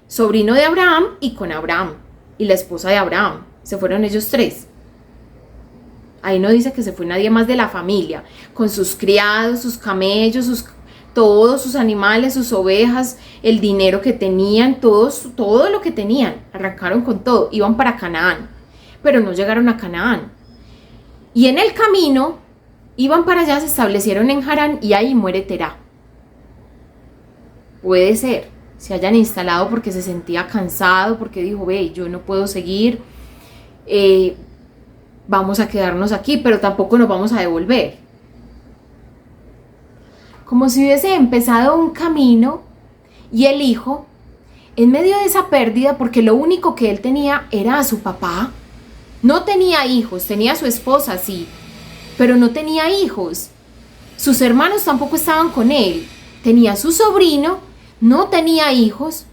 sobrino de Abraham, y con Abraham, y la esposa de Abraham. Se fueron ellos 3. Ahí no dice que se fue nadie más de la familia, con sus criados, sus camellos, todos sus animales, sus ovejas, el dinero que tenían, todo lo que tenían. Arrancaron con todo, iban para Canaán, pero no llegaron a Canaán. Y en el camino iban para allá, se establecieron en Harán y ahí muere Terá. Puede ser, se hayan instalado porque se sentía cansado, porque dijo, ve, yo no puedo seguir, vamos a quedarnos aquí, pero tampoco nos vamos a devolver. Como si hubiese empezado un camino y el hijo, en medio de esa pérdida, porque lo único que él tenía era a su papá, no tenía hijos, tenía a su esposa, sí, pero no tenía hijos. Sus hermanos tampoco estaban con él, tenía a su sobrino, no tenía hijos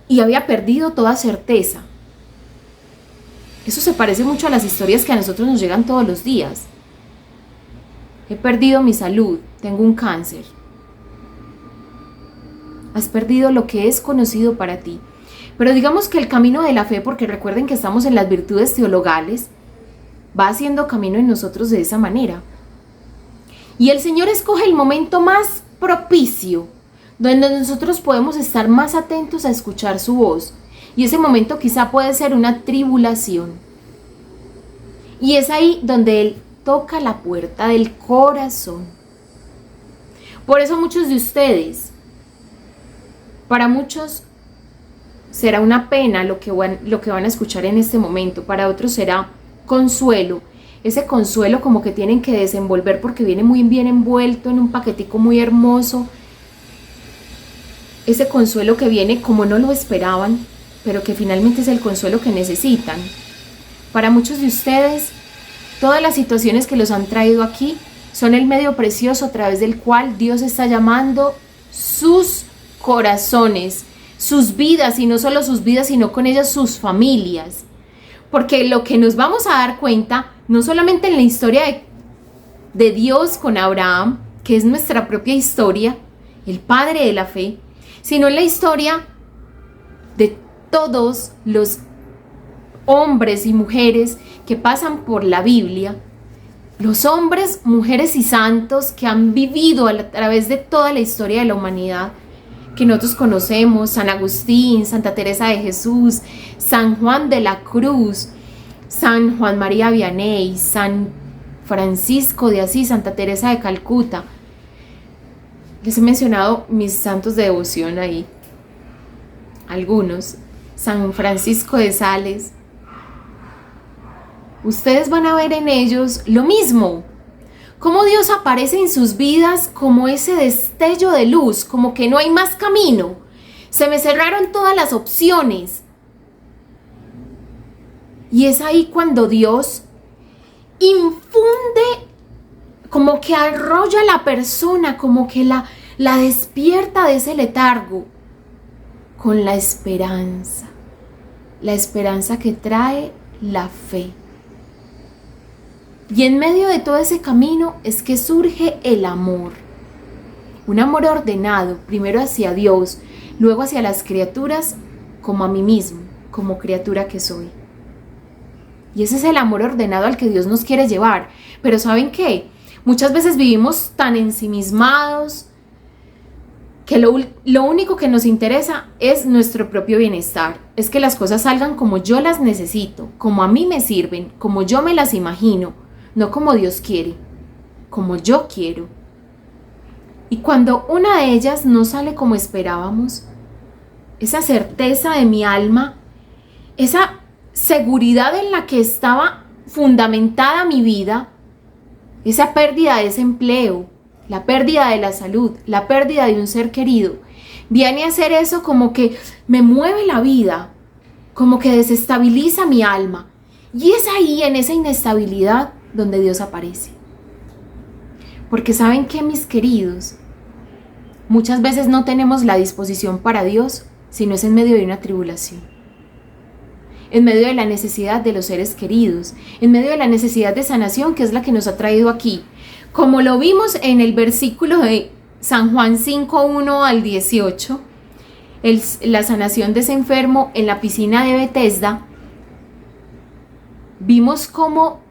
y había perdido toda certeza. Eso se parece mucho a las historias que a nosotros nos llegan todos los días. He perdido mi salud, tengo un cáncer. Has perdido lo que es conocido para ti. Pero digamos que el camino de la fe, porque recuerden que estamos en las virtudes teologales, va haciendo camino en nosotros de esa manera. Y el Señor escoge el momento más propicio, donde nosotros podemos estar más atentos a escuchar su voz. Y ese momento quizá puede ser una tribulación. Y es ahí donde Él toca la puerta del corazón. Por eso muchos de ustedes, para muchos será una pena lo que van a escuchar en este momento, para otros será consuelo, ese consuelo como que tienen que desenvolver porque viene muy bien envuelto en un paquetico muy hermoso, ese consuelo que viene como no lo esperaban, pero que finalmente es el consuelo que necesitan. Para muchos de ustedes, todas las situaciones que los han traído aquí son el medio precioso a través del cual Dios está llamando sus corazones, sus vidas, y no solo sus vidas, sino con ellas sus familias. Porque lo que nos vamos a dar cuenta, no solamente en la historia de Dios con Abraham, que es nuestra propia historia, el padre de la fe, sino en la historia de todos los hombres y mujeres que pasan por la Biblia, los hombres, mujeres y santos que han vivido a través de toda la historia de la humanidad, que nosotros conocemos, San Agustín, Santa Teresa de Jesús, San Juan de la Cruz, San Juan María Vianney, San Francisco de Asís, Santa Teresa de Calcuta. Les he mencionado mis santos de devoción ahí, algunos, San Francisco de Sales. Ustedes van a ver en ellos lo mismo, cómo Dios aparece en sus vidas como ese destello de luz, como que no hay más camino, se me cerraron todas las opciones. Y es ahí cuando Dios infunde, como que arrolla a la persona, como que la despierta de ese letargo, con la esperanza que trae la fe. Y en medio de todo ese camino es que surge el amor. Un amor ordenado, primero hacia Dios, luego hacia las criaturas, como a mí mismo, como criatura que soy. Y ese es el amor ordenado al que Dios nos quiere llevar. Pero ¿saben qué? Muchas veces vivimos tan ensimismados que lo único que nos interesa es nuestro propio bienestar. Es que las cosas salgan como yo las necesito, como a mí me sirven, como yo me las imagino. No como Dios quiere, como yo quiero. Y cuando una de ellas no sale como esperábamos, esa certeza de mi alma, esa seguridad en la que estaba fundamentada mi vida, esa pérdida de ese empleo, la pérdida de la salud, la pérdida de un ser querido, viene a hacer eso como que me mueve la vida, como que desestabiliza mi alma. Y es ahí, en esa inestabilidad, donde Dios aparece. Porque ¿saben qué, mis queridos? Muchas veces no tenemos la disposición para Dios, sino es en medio de una tribulación, en medio de la necesidad de los seres queridos, en medio de la necesidad de sanación, que es la que nos ha traído aquí. Como lo vimos en el versículo de San Juan 5:1 al 18, la sanación de ese enfermo en la piscina de Betesda, vimos cómo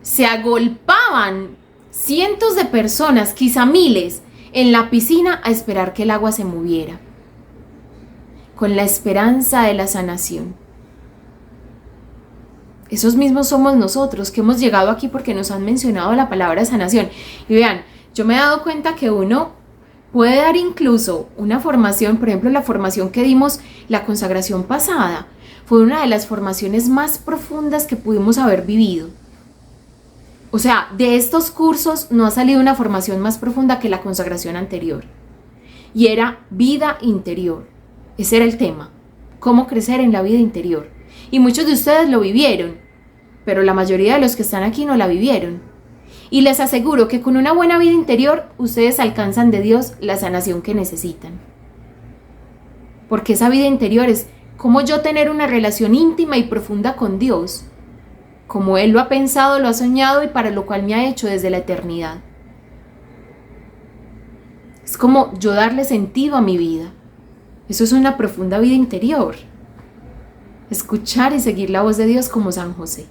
se agolpaban cientos de personas, quizá miles, en la piscina a esperar que el agua se moviera, con la esperanza de la sanación. Esos mismos somos nosotros que hemos llegado aquí porque nos han mencionado la palabra sanación. Y vean, yo me he dado cuenta que uno puede dar incluso una formación, por ejemplo, la formación que dimos, la consagración pasada, fue una de las formaciones más profundas que pudimos haber vivido. O sea, de estos cursos no ha salido una formación más profunda que la consagración anterior. Y era vida interior. Ese era el tema. Cómo crecer en la vida interior. Y muchos de ustedes lo vivieron, pero la mayoría de los que están aquí no la vivieron. Y les aseguro que con una buena vida interior, ustedes alcanzan de Dios la sanación que necesitan. Porque esa vida interior es cómo yo tener una relación íntima y profunda con Dios, como Él lo ha pensado, lo ha soñado y para lo cual me ha hecho desde la eternidad. Es como yo darle sentido a mi vida. Eso es una profunda vida interior. Escuchar y seguir la voz de Dios como San José.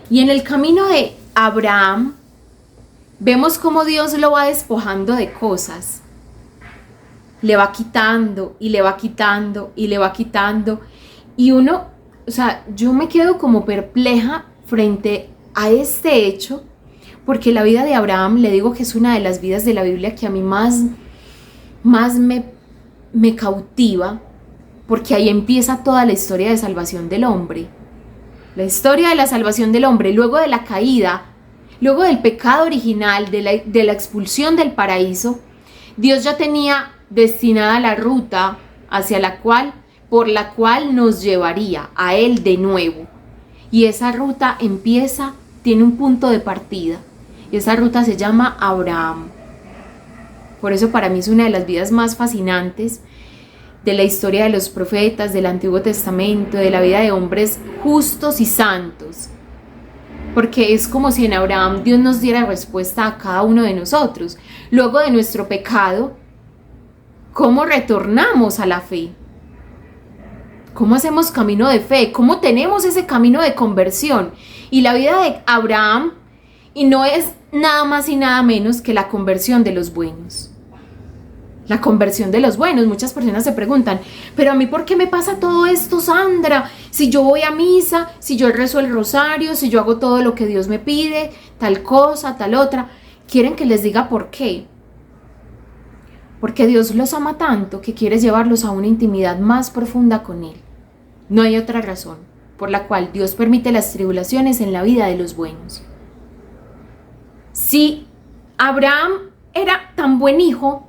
Y en el camino de Abraham, vemos cómo Dios lo va despojando de cosas. Le va quitando y le va quitando y le va quitando. Y uno, o sea, yo me quedo como perpleja frente a este hecho, porque la vida de Abraham, le digo que es una de las vidas de la Biblia que a mí más me cautiva, porque ahí empieza toda la historia de salvación del hombre. La historia de la salvación del hombre, luego de la caída, luego del pecado original, de la expulsión del paraíso, Dios ya tenía destinada la ruta por la cual nos llevaría a Él de nuevo. Y esa ruta tiene un punto de partida, y esa ruta se llama Abraham. Por eso para mí es una de las vidas más fascinantes de la historia de los profetas, del Antiguo Testamento, de la vida de hombres justos y santos. Porque es como si en Abraham Dios nos diera respuesta a cada uno de nosotros. Luego de nuestro pecado, ¿cómo retornamos a la fe? ¿Cómo hacemos camino de fe? ¿Cómo tenemos ese camino de conversión? Y la vida de Abraham, y no es nada más y nada menos que la conversión de los buenos. La conversión de los buenos. Muchas personas se preguntan, pero a mí ¿por qué me pasa todo esto, Sandra? Si yo voy a misa, si yo rezo el rosario, si yo hago todo lo que Dios me pide, tal cosa, tal otra. ¿Quieren que les diga por qué? Porque Dios los ama tanto que quiere llevarlos a una intimidad más profunda con Él. No hay otra razón por la cual Dios permite las tribulaciones en la vida de los buenos. Si Abraham era tan buen hijo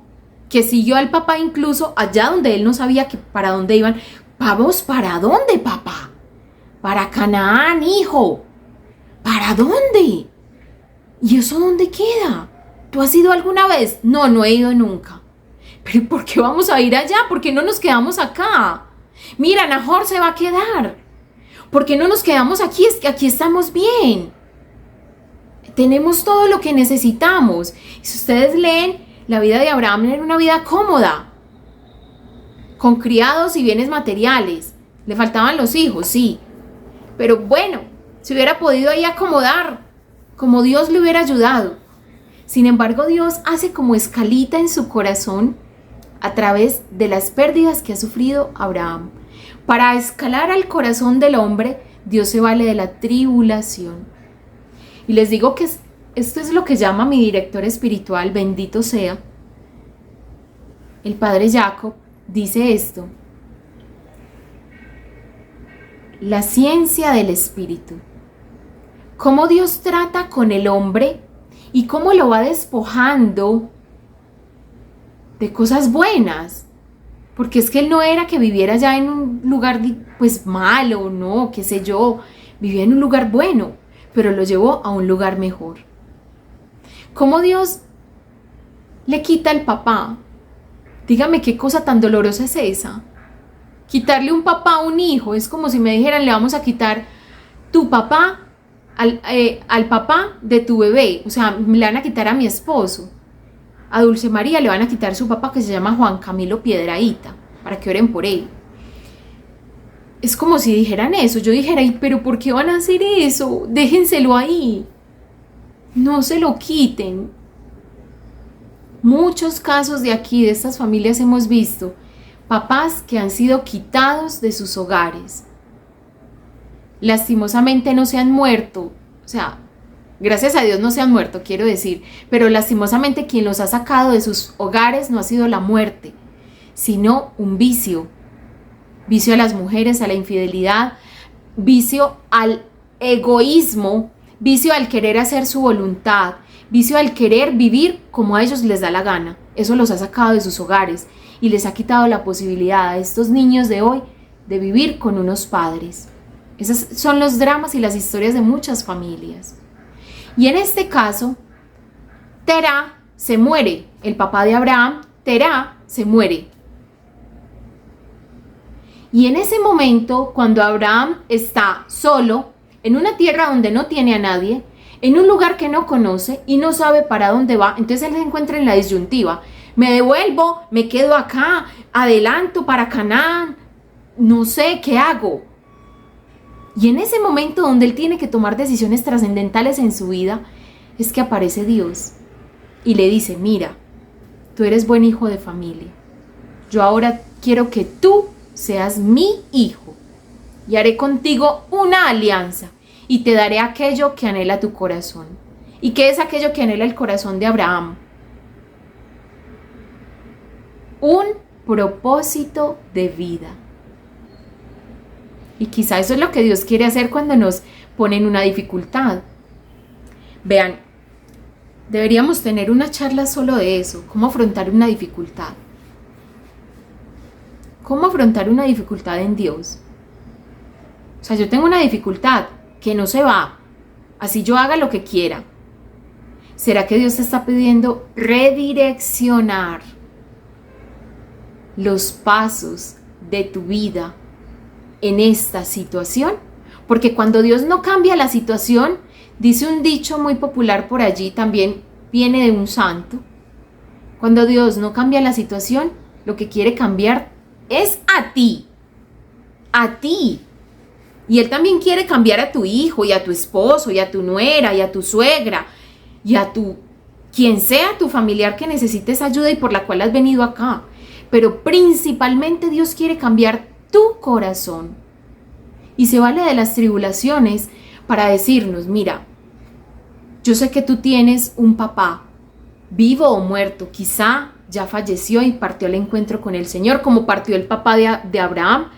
que siguió al papá incluso allá donde él no sabía para dónde iban. ¿Vamos para dónde, papá? Para Canaán, hijo. ¿Para dónde? ¿Y eso dónde queda? ¿Tú has ido alguna vez? No, no he ido nunca. ¿Pero por qué vamos a ir allá? ¿Por qué no nos quedamos acá? Mira, Nahor se va a quedar. ¿Por qué no nos quedamos aquí? Es que aquí estamos bien. Tenemos todo lo que necesitamos. Si ustedes leen, la vida de Abraham era una vida cómoda, con criados y bienes materiales. Le faltaban los hijos, sí. Pero bueno, se hubiera podido ahí acomodar, como Dios le hubiera ayudado. Sin embargo, Dios hace como escalita en su corazón a través de las pérdidas que ha sufrido Abraham. Para escalar al corazón del hombre, Dios se vale de la tribulación. Y les digo que esto es lo que llama mi director espiritual, bendito sea, el padre Jacob, dice esto: la ciencia del espíritu. Cómo Dios trata con el hombre y cómo lo va despojando de cosas buenas. Porque es que él no era que viviera ya en un lugar pues malo, no, qué sé yo, vivía en un lugar bueno, pero lo llevó a un lugar mejor. ¿Cómo Dios le quita al papá? Dígame qué cosa tan dolorosa es esa. Quitarle un papá a un hijo es como si me dijeran, le vamos a quitar tu papá al papá de tu bebé. O sea, le van a quitar a mi esposo. A Dulce María le van a quitar su papá, que se llama Juan Camilo Piedrahíta, para que oren por él. Es como si dijeran eso. Yo dijera, pero ¿por qué van a hacer eso? Déjenselo ahí. No se lo quiten. Muchos casos de aquí, de estas familias, hemos visto papás que han sido quitados de sus hogares. lastimosamente no se han muerto, o sea, gracias a Dios no se han muerto, quiero decir, pero lastimosamente quien los ha sacado de sus hogares no ha sido la muerte, sino un vicio. Vicio a las mujeres, a la infidelidad, vicio al egoísmo, vicio al querer hacer su voluntad, vicio al querer vivir como a ellos les da la gana. Eso los ha sacado de sus hogares y les ha quitado la posibilidad a estos niños de hoy de vivir con unos padres. Esos son los dramas y las historias de muchas familias. Y en este caso, Terah se muere, el papá de Abraham, Terah se muere. Y en ese momento, cuando Abraham está solo, en una tierra donde no tiene a nadie, en un lugar que no conoce y no sabe para dónde va, entonces él se encuentra en la disyuntiva. Me devuelvo, me quedo acá, adelanto para Canaán, no sé qué hago. Y en ese momento donde él tiene que tomar decisiones trascendentales en su vida, es que aparece Dios y le dice, mira, tú eres buen hijo de familia. Yo ahora quiero que tú seas mi hijo y haré contigo una alianza y te daré aquello que anhela tu corazón. ¿Y qué es aquello que anhela el corazón de Abraham? Un propósito de vida. Y quizá eso es lo que Dios quiere hacer cuando nos pone en una dificultad. Vean, deberíamos tener una charla solo de eso, cómo afrontar una dificultad. ¿Cómo afrontar una dificultad en Dios? O sea, yo tengo una dificultad que no se va, así yo haga lo que quiera. ¿Será que Dios te está pidiendo redireccionar los pasos de tu vida en esta situación? Porque cuando Dios no cambia la situación, dice un dicho muy popular por allí, también viene de un santo, cuando Dios no cambia la situación, lo que quiere cambiar es a ti. Y Él también quiere cambiar a tu hijo y a tu esposo y a tu nuera y a tu suegra y a quien sea tu familiar que necesites ayuda y por la cual has venido acá. Pero principalmente Dios quiere cambiar tu corazón. Y se vale de las tribulaciones para decirnos, mira, yo sé que tú tienes un papá, vivo o muerto, quizá ya falleció y partió al encuentro con el Señor, como partió el papá de Abraham.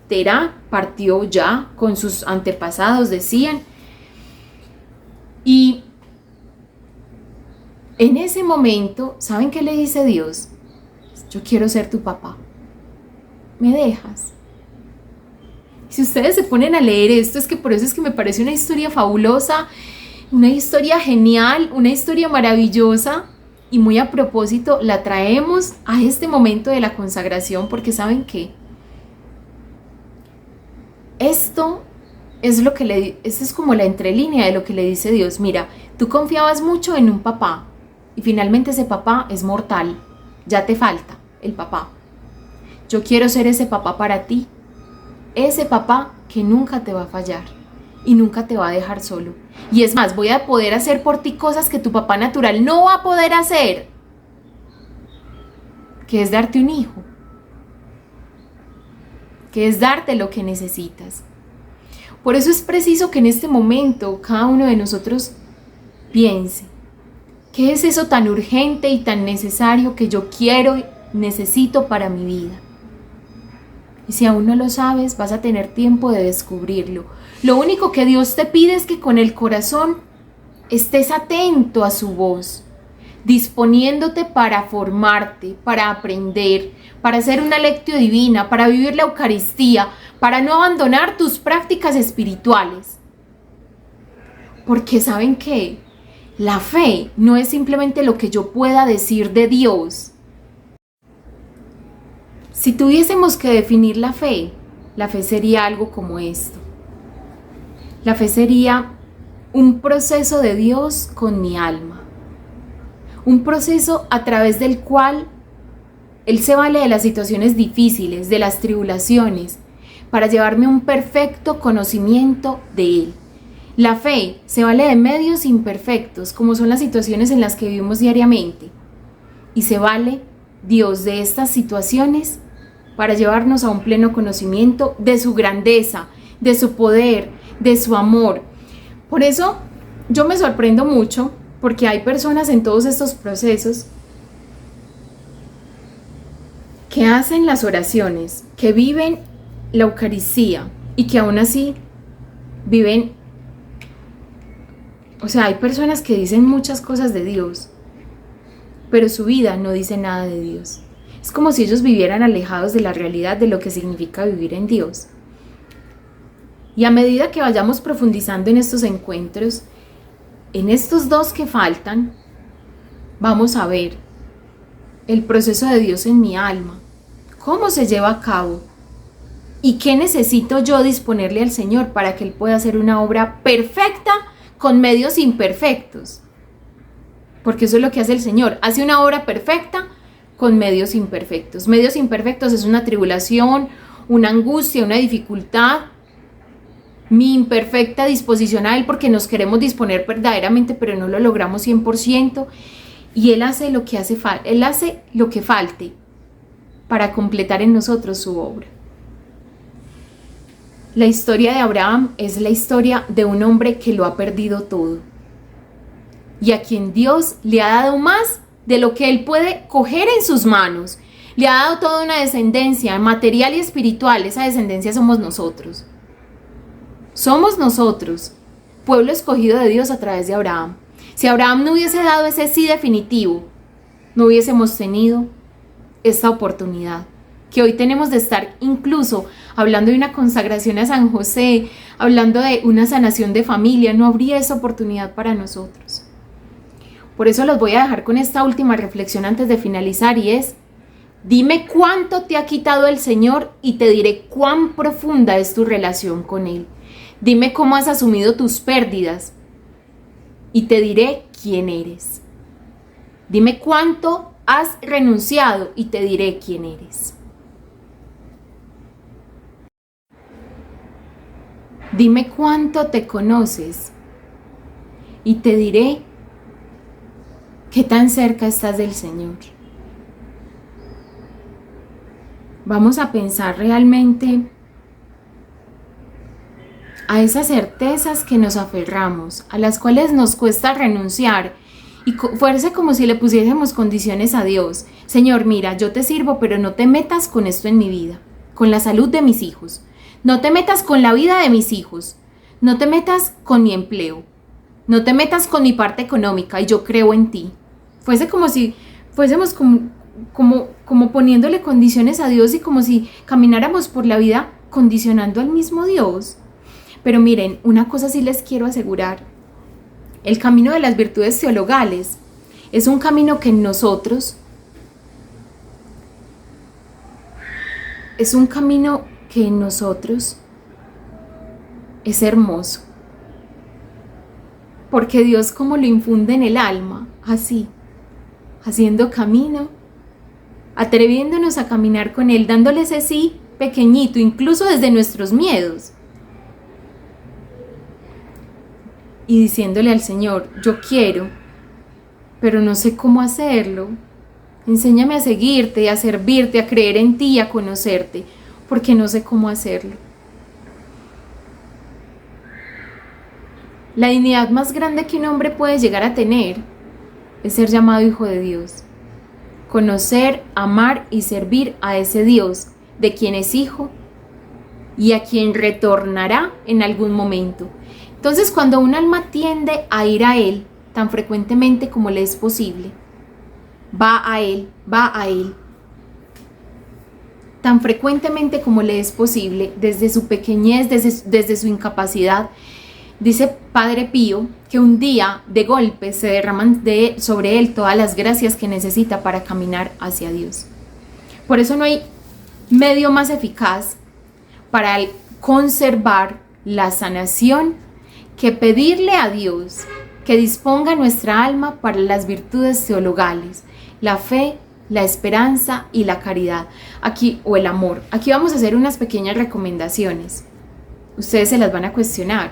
Terah partió ya con sus antepasados, decían. Y en ese momento, ¿saben qué le dice Dios? Yo quiero ser tu papá. ¿Me dejas? Si ustedes se ponen a leer esto, es que por eso es que me parece una historia fabulosa, una historia genial, una historia maravillosa. Y muy a propósito, la traemos a este momento de la consagración, porque ¿saben qué? Esto es como la entrelínea de lo que le dice Dios. Mira, tú confiabas mucho en un papá y finalmente ese papá es mortal. Ya te falta el papá. Yo quiero ser ese papá para ti. Ese papá que nunca te va a fallar y nunca te va a dejar solo. Y es más, voy a poder hacer por ti cosas que tu papá natural no va a poder hacer, que es darte un hijo, que es darte lo que necesitas. Por eso es preciso que en este momento cada uno de nosotros piense, ¿qué es eso tan urgente y tan necesario que yo quiero y necesito para mi vida? Y si aún no lo sabes, vas a tener tiempo de descubrirlo. Lo único que Dios te pide es que con el corazón estés atento a su voz, disponiéndote para formarte, para aprender, para hacer una lectio divina, para vivir la Eucaristía, para no abandonar tus prácticas espirituales. Porque ¿saben qué? La fe no es simplemente lo que yo pueda decir de Dios. Si tuviésemos que definir la fe sería algo como esto. La fe sería un proceso de Dios con mi alma. Un proceso a través del cual Él se vale de las situaciones difíciles, de las tribulaciones, para llevarme un perfecto conocimiento de Él. La fe se vale de medios imperfectos, como son las situaciones en las que vivimos diariamente. Y se vale Dios de estas situaciones para llevarnos a un pleno conocimiento de su grandeza, de su poder, de su amor. Por eso yo me sorprendo mucho, porque hay personas en todos estos procesos que hacen las oraciones, que viven la Eucaristía y que aún así viven, o sea, hay personas que dicen muchas cosas de Dios, pero su vida no dice nada de Dios. Es como si ellos vivieran alejados de la realidad de lo que significa vivir en Dios. Y a medida que vayamos profundizando en estos encuentros, en estos dos que faltan, vamos a ver el proceso de Dios en mi alma, cómo se lleva a cabo y qué necesito yo disponerle al Señor para que Él pueda hacer una obra perfecta con medios imperfectos. Porque eso es lo que hace el Señor, hace una obra perfecta con medios imperfectos. Medios imperfectos es una tribulación, una angustia, una dificultad, mi imperfecta disposición a Él porque nos queremos disponer verdaderamente, pero no lo logramos 100%, y Él hace lo que Él hace lo que falte para completar en nosotros su obra. La historia de Abraham es la historia de un hombre que lo ha perdido todo y a quien Dios le ha dado más de lo que él puede coger en sus manos. Le ha dado toda una descendencia material y espiritual. Esa descendencia somos nosotros. Somos nosotros, pueblo escogido de Dios a través de Abraham. Si Abraham no hubiese dado ese sí definitivo, no hubiésemos tenido esta oportunidad que hoy tenemos de estar incluso hablando de una consagración a San José, hablando de una sanación de familia. No habría esa oportunidad para nosotros. Por eso los voy a dejar con esta última reflexión antes de finalizar, y es: dime cuánto te ha quitado el Señor y te diré cuán profunda es tu relación con Él. Dime cómo has asumido tus pérdidas y te diré quién eres. Dime cuánto has renunciado y te diré quién eres. Dime cuánto te conoces y te diré qué tan cerca estás del Señor. Vamos a pensar realmente a esas certezas que nos aferramos, a las cuales nos cuesta renunciar, y fuerza como si le pusiésemos condiciones a Dios. Señor, mira, yo te sirvo, pero no te metas con esto en mi vida, con la salud de mis hijos. No te metas con la vida de mis hijos. No te metas con mi empleo. No te metas con mi parte económica, y yo creo en ti. Fuese como si fuésemos como poniéndole condiciones a Dios, y como si camináramos por la vida condicionando al mismo Dios. Pero miren, una cosa sí les quiero asegurar: el camino de las virtudes teologales es un camino que en nosotros es hermoso, porque Dios como lo infunde en el alma, así, haciendo camino, atreviéndonos a caminar con Él, dándole ese sí pequeñito, incluso desde nuestros miedos, y diciéndole al Señor: yo quiero, pero no sé cómo hacerlo. Enséñame a seguirte, a servirte, a creer en ti, a conocerte, porque no sé cómo hacerlo. La dignidad más grande que un hombre puede llegar a tener es ser llamado hijo de Dios. Conocer, amar y servir a ese Dios de quien es hijo y a quien retornará en algún momento. Entonces, cuando un alma tiende a ir a Él tan frecuentemente como le es posible, va a Él, tan frecuentemente como le es posible, desde su pequeñez, desde su incapacidad. Dice Padre Pío que un día de golpe se derraman sobre él todas las gracias que necesita para caminar hacia Dios. Por eso no hay medio más eficaz para conservar la sanación que pedirle a Dios que disponga nuestra alma para las virtudes teologales, la fe, la esperanza y la caridad, o el amor. Aquí vamos a hacer unas pequeñas recomendaciones. Ustedes se las van a cuestionar.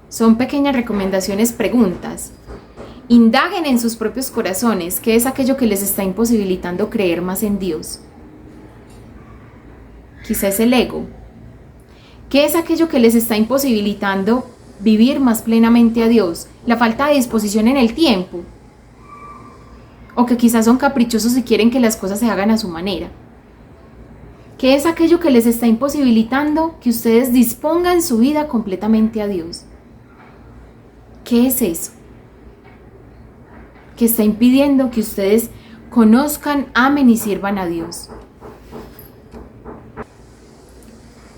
Son pequeñas recomendaciones, preguntas. Indaguen en sus propios corazones qué es aquello que les está imposibilitando creer más en Dios. Quizás es el ego. ¿Qué es aquello que les está imposibilitando vivir más plenamente a Dios? ¿La falta de disposición en el tiempo? ¿O que quizás son caprichosos y quieren que las cosas se hagan a su manera? ¿Qué es aquello que les está imposibilitando que ustedes dispongan su vida completamente a Dios? ¿Qué es eso? Que está impidiendo que ustedes conozcan, amen y sirvan a Dios.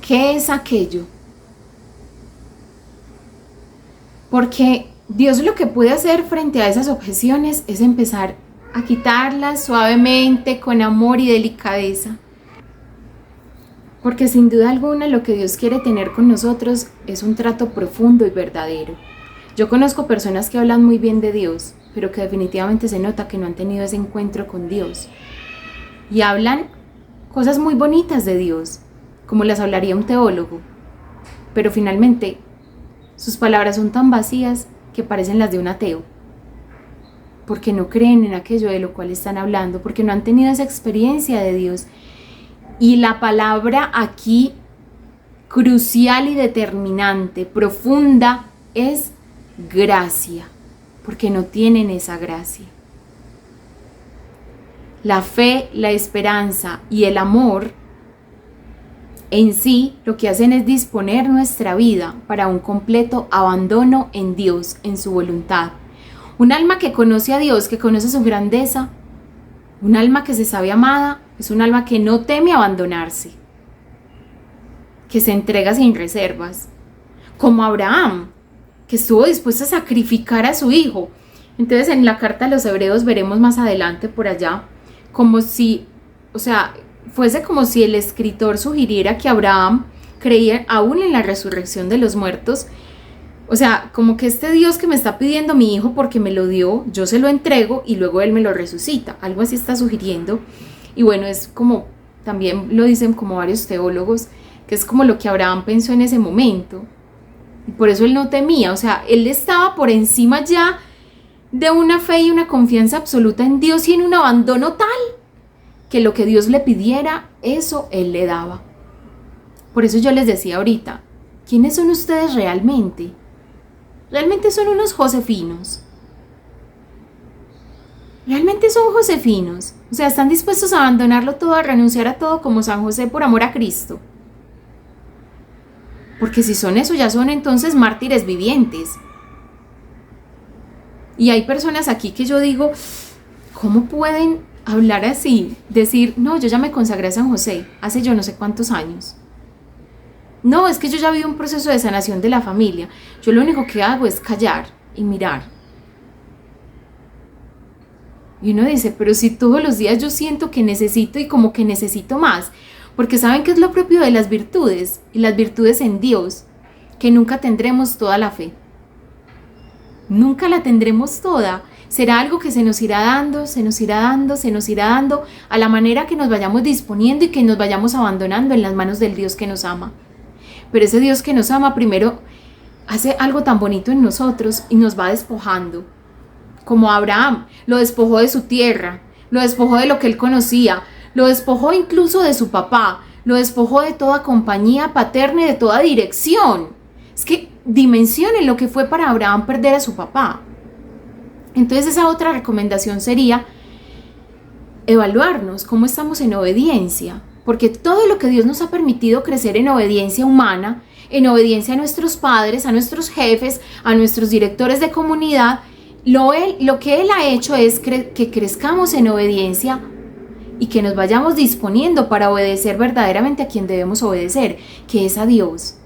¿Qué es aquello? Porque Dios lo que puede hacer frente a esas objeciones es empezar a quitarlas suavemente, con amor y delicadeza. Porque sin duda alguna lo que Dios quiere tener con nosotros es un trato profundo y verdadero. Yo conozco personas que hablan muy bien de Dios, pero que definitivamente se nota que no han tenido ese encuentro con Dios. Y hablan cosas muy bonitas de Dios, como las hablaría un teólogo, pero finalmente sus palabras son tan vacías que parecen las de un ateo, porque no creen en aquello de lo cual están hablando, porque no han tenido esa experiencia de Dios. Y la palabra aquí crucial y determinante, profunda, es gracia, porque no tienen esa gracia. La fe, la esperanza y el amor en sí lo que hacen es disponer nuestra vida para un completo abandono en Dios, en su voluntad. Un alma que conoce a Dios, que conoce su grandeza, un alma que se sabe amada, es un alma que no teme abandonarse, que se entrega sin reservas, como Abraham, que estuvo dispuesto a sacrificar a su hijo. Entonces en la carta a los Hebreos veremos más adelante por allá, como si, fuese como si el escritor sugiriera que Abraham creía aún en la resurrección de los muertos. O sea, como que este Dios que me está pidiendo mi hijo porque me lo dio, yo se lo entrego y luego él me lo resucita. Algo así está sugiriendo. Y bueno, es como, también lo dicen como varios teólogos, que es como lo que Abraham pensó en ese momento. Y por eso él no temía, o sea, él estaba por encima ya de una fe y una confianza absoluta en Dios y en un abandono tal que lo que Dios le pidiera, eso él le daba. Por eso yo les decía ahorita, ¿quiénes son ustedes realmente? Realmente son unos josefinos. Realmente son josefinos. O sea, están dispuestos a abandonarlo todo, a renunciar a todo como San José por amor a Cristo. Porque si son eso, ya son entonces mártires vivientes. Y hay personas aquí que yo digo, ¿cómo pueden hablar así? Decir, no, yo ya me consagré a San José hace yo no sé cuántos años. No, es que yo ya viví un proceso de sanación de la familia. Yo lo único que hago es callar y mirar. Y uno dice, pero si todos los días yo siento que necesito y como que necesito más. Porque ¿saben qué es lo propio de las virtudes? Y las virtudes en Dios, que nunca tendremos toda la fe. Nunca la tendremos toda. Será algo que se nos irá dando, se nos irá dando, se nos irá dando, a la manera que nos vayamos disponiendo y que nos vayamos abandonando en las manos del Dios que nos ama. Pero ese Dios que nos ama primero hace algo tan bonito en nosotros y nos va despojando. Como Abraham, lo despojó de su tierra, lo despojó de lo que él conocía, lo despojó incluso de su papá, lo despojó de toda compañía paterna y de toda dirección. Es que dimensionen lo que fue para Abraham perder a su papá. Entonces esa otra recomendación sería evaluarnos cómo estamos en obediencia. Porque todo lo que Dios nos ha permitido crecer en obediencia humana, en obediencia a nuestros padres, a nuestros jefes, a nuestros directores de comunidad, lo que Él ha hecho es que crezcamos en obediencia y que nos vayamos disponiendo para obedecer verdaderamente a quien debemos obedecer, que es a Dios.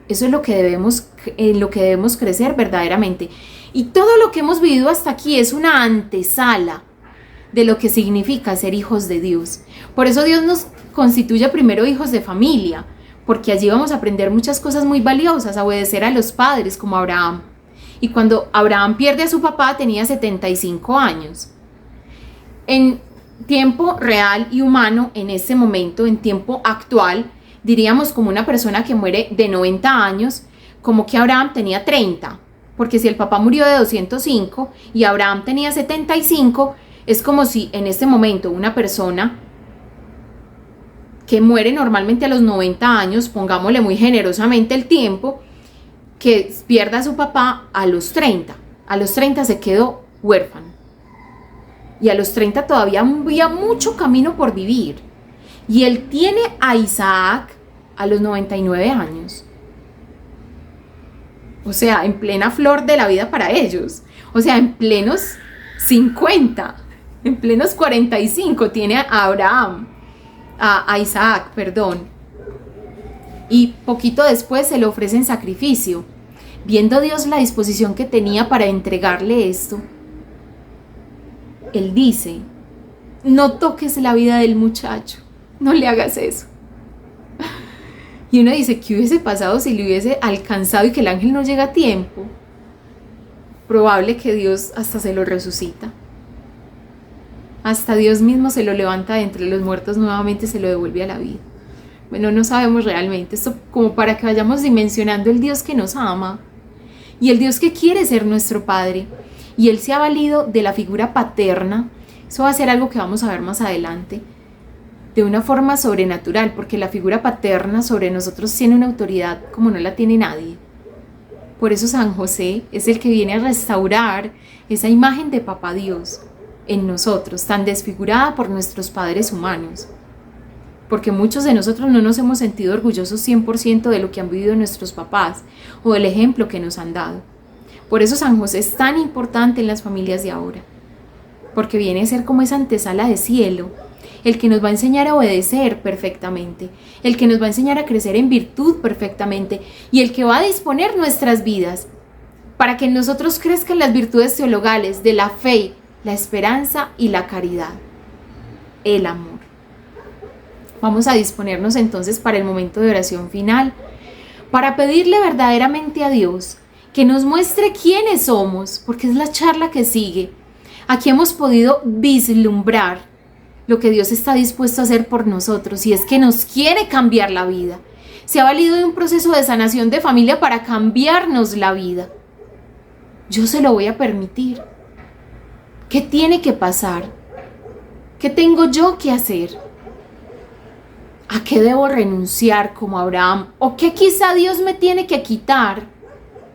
Eso es lo que debemos crecer verdaderamente. Y todo lo que hemos vivido hasta aquí es una antesala de lo que significa ser hijos de Dios. Por eso Dios nos constituye primero hijos de familia, porque allí vamos a aprender muchas cosas muy valiosas, a obedecer a los padres como Abraham. Y cuando Abraham pierde a su papá tenía 75 años. En tiempo real y humano, en este momento, en tiempo actual, diríamos como una persona que muere de 90 años, como que Abraham tenía 30, porque si el papá murió de 205 y Abraham tenía 75, es como si en este momento una persona que muere normalmente a los 90 años, pongámosle muy generosamente el tiempo, que pierda a su papá a los 30. A los 30 se quedó huérfano. Y a los 30 todavía había mucho camino por vivir. Y él tiene a Isaac a los 99 años. O sea, en plena flor de la vida para ellos. O sea, en plenos 50, en plenos 45 tiene a Abraham, a Isaac, perdón. Y poquito después se le ofrece en sacrificio. Viendo Dios la disposición que tenía para entregarle esto, Él dice, no toques la vida del muchacho, no le hagas eso. Y uno dice, ¿qué hubiese pasado si le hubiese alcanzado y que el ángel no llega a tiempo? Probable que Dios hasta se lo resucita. Hasta Dios mismo se lo levanta de entre los muertos, nuevamente se lo devuelve a la vida. Bueno, no sabemos realmente, esto como para que vayamos dimensionando el Dios que nos ama y el Dios que quiere ser nuestro Padre. Y Él se ha valido de la figura paterna, eso va a ser algo que vamos a ver más adelante, de una forma sobrenatural, porque la figura paterna sobre nosotros tiene una autoridad como no la tiene nadie. Por eso San José es el que viene a restaurar esa imagen de Papá Dios en nosotros, tan desfigurada por nuestros padres humanos. Porque muchos de nosotros no nos hemos sentido orgullosos 100% de lo que han vivido nuestros papás o del ejemplo que nos han dado. Por eso San José es tan importante en las familias de ahora, porque viene a ser como esa antesala de cielo, el que nos va a enseñar a obedecer perfectamente, el que nos va a enseñar a crecer en virtud perfectamente y el que va a disponer nuestras vidas para que en nosotros crezcan las virtudes teologales de la fe, la esperanza y la caridad, el amor. Vamos a disponernos entonces para el momento de oración final, para pedirle verdaderamente a Dios que nos muestre quiénes somos, porque es la charla que sigue. Aquí hemos podido vislumbrar lo que Dios está dispuesto a hacer por nosotros, y es que nos quiere cambiar la vida. Se ha valido de un proceso de sanación de familia para cambiarnos la vida. Yo se lo voy a permitir. ¿Qué tiene que pasar? ¿Qué tengo yo que hacer? ¿A qué debo renunciar como Abraham? ¿O qué quizá Dios me tiene que quitar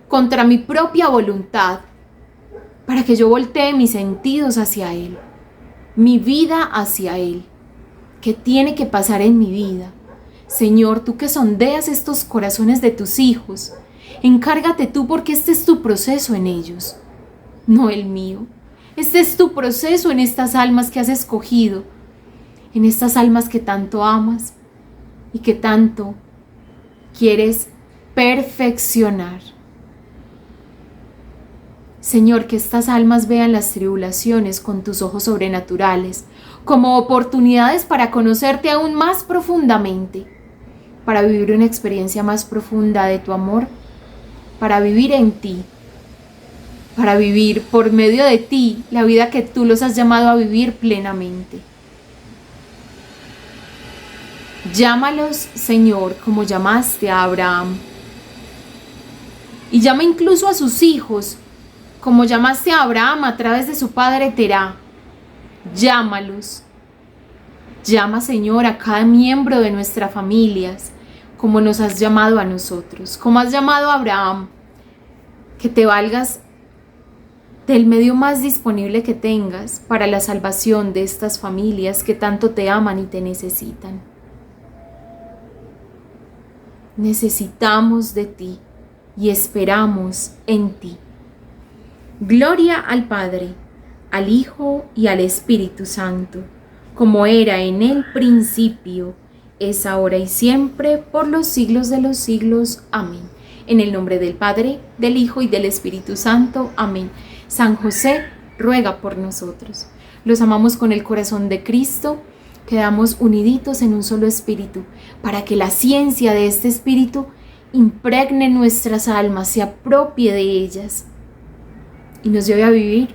contra mi propia voluntad para que yo voltee mis sentidos hacia Él, mi vida hacia Él? ¿Qué tiene que pasar en mi vida? Señor, tú que sondeas estos corazones de tus hijos, encárgate tú, porque este es tu proceso en ellos, no el mío. Este es tu proceso en estas almas que has escogido, en estas almas que tanto amas y que tanto quieres perfeccionar. Señor, que estas almas vean las tribulaciones con tus ojos sobrenaturales, como oportunidades para conocerte aún más profundamente, para vivir una experiencia más profunda de tu amor, para vivir en ti, para vivir por medio de ti la vida que tú los has llamado a vivir plenamente. Llámalos, Señor, como llamaste a Abraham, y llama incluso a sus hijos, como llamaste a Abraham a través de su padre Terá. Llámalos. Llama, Señor, a cada miembro de nuestras familias, como nos has llamado a nosotros, como has llamado a Abraham. Que te valgas del medio más disponible que tengas para la salvación de estas familias que tanto te aman y te necesitan. Necesitamos de ti y esperamos en ti. Gloria al Padre, al Hijo y al Espíritu Santo, como era en el principio, es ahora y siempre, por los siglos de los siglos. Amén. En el nombre del Padre, del Hijo y del Espíritu Santo. Amén. San José, ruega por nosotros. Los amamos con el corazón de Cristo. Quedamos uniditos en un solo espíritu, para que la ciencia de este espíritu impregne nuestras almas, se apropie de ellas y nos lleve a vivir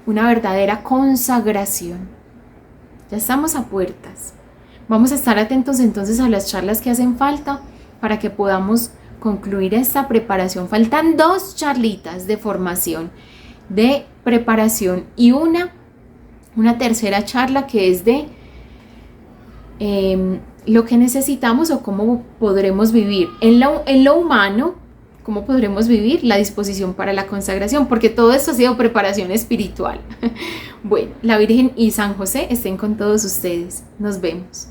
una verdadera consagración. Ya estamos a puertas. Vamos a estar atentos entonces a las charlas que hacen falta para que podamos concluir esta preparación. Faltan 2 charlitas de formación, de preparación, y una tercera charla que es de lo que necesitamos o cómo podremos vivir. En lo humano, ¿cómo podremos vivir? La disposición para la consagración, porque todo esto ha sido preparación espiritual. Bueno, la Virgen y San José estén con todos ustedes. Nos vemos.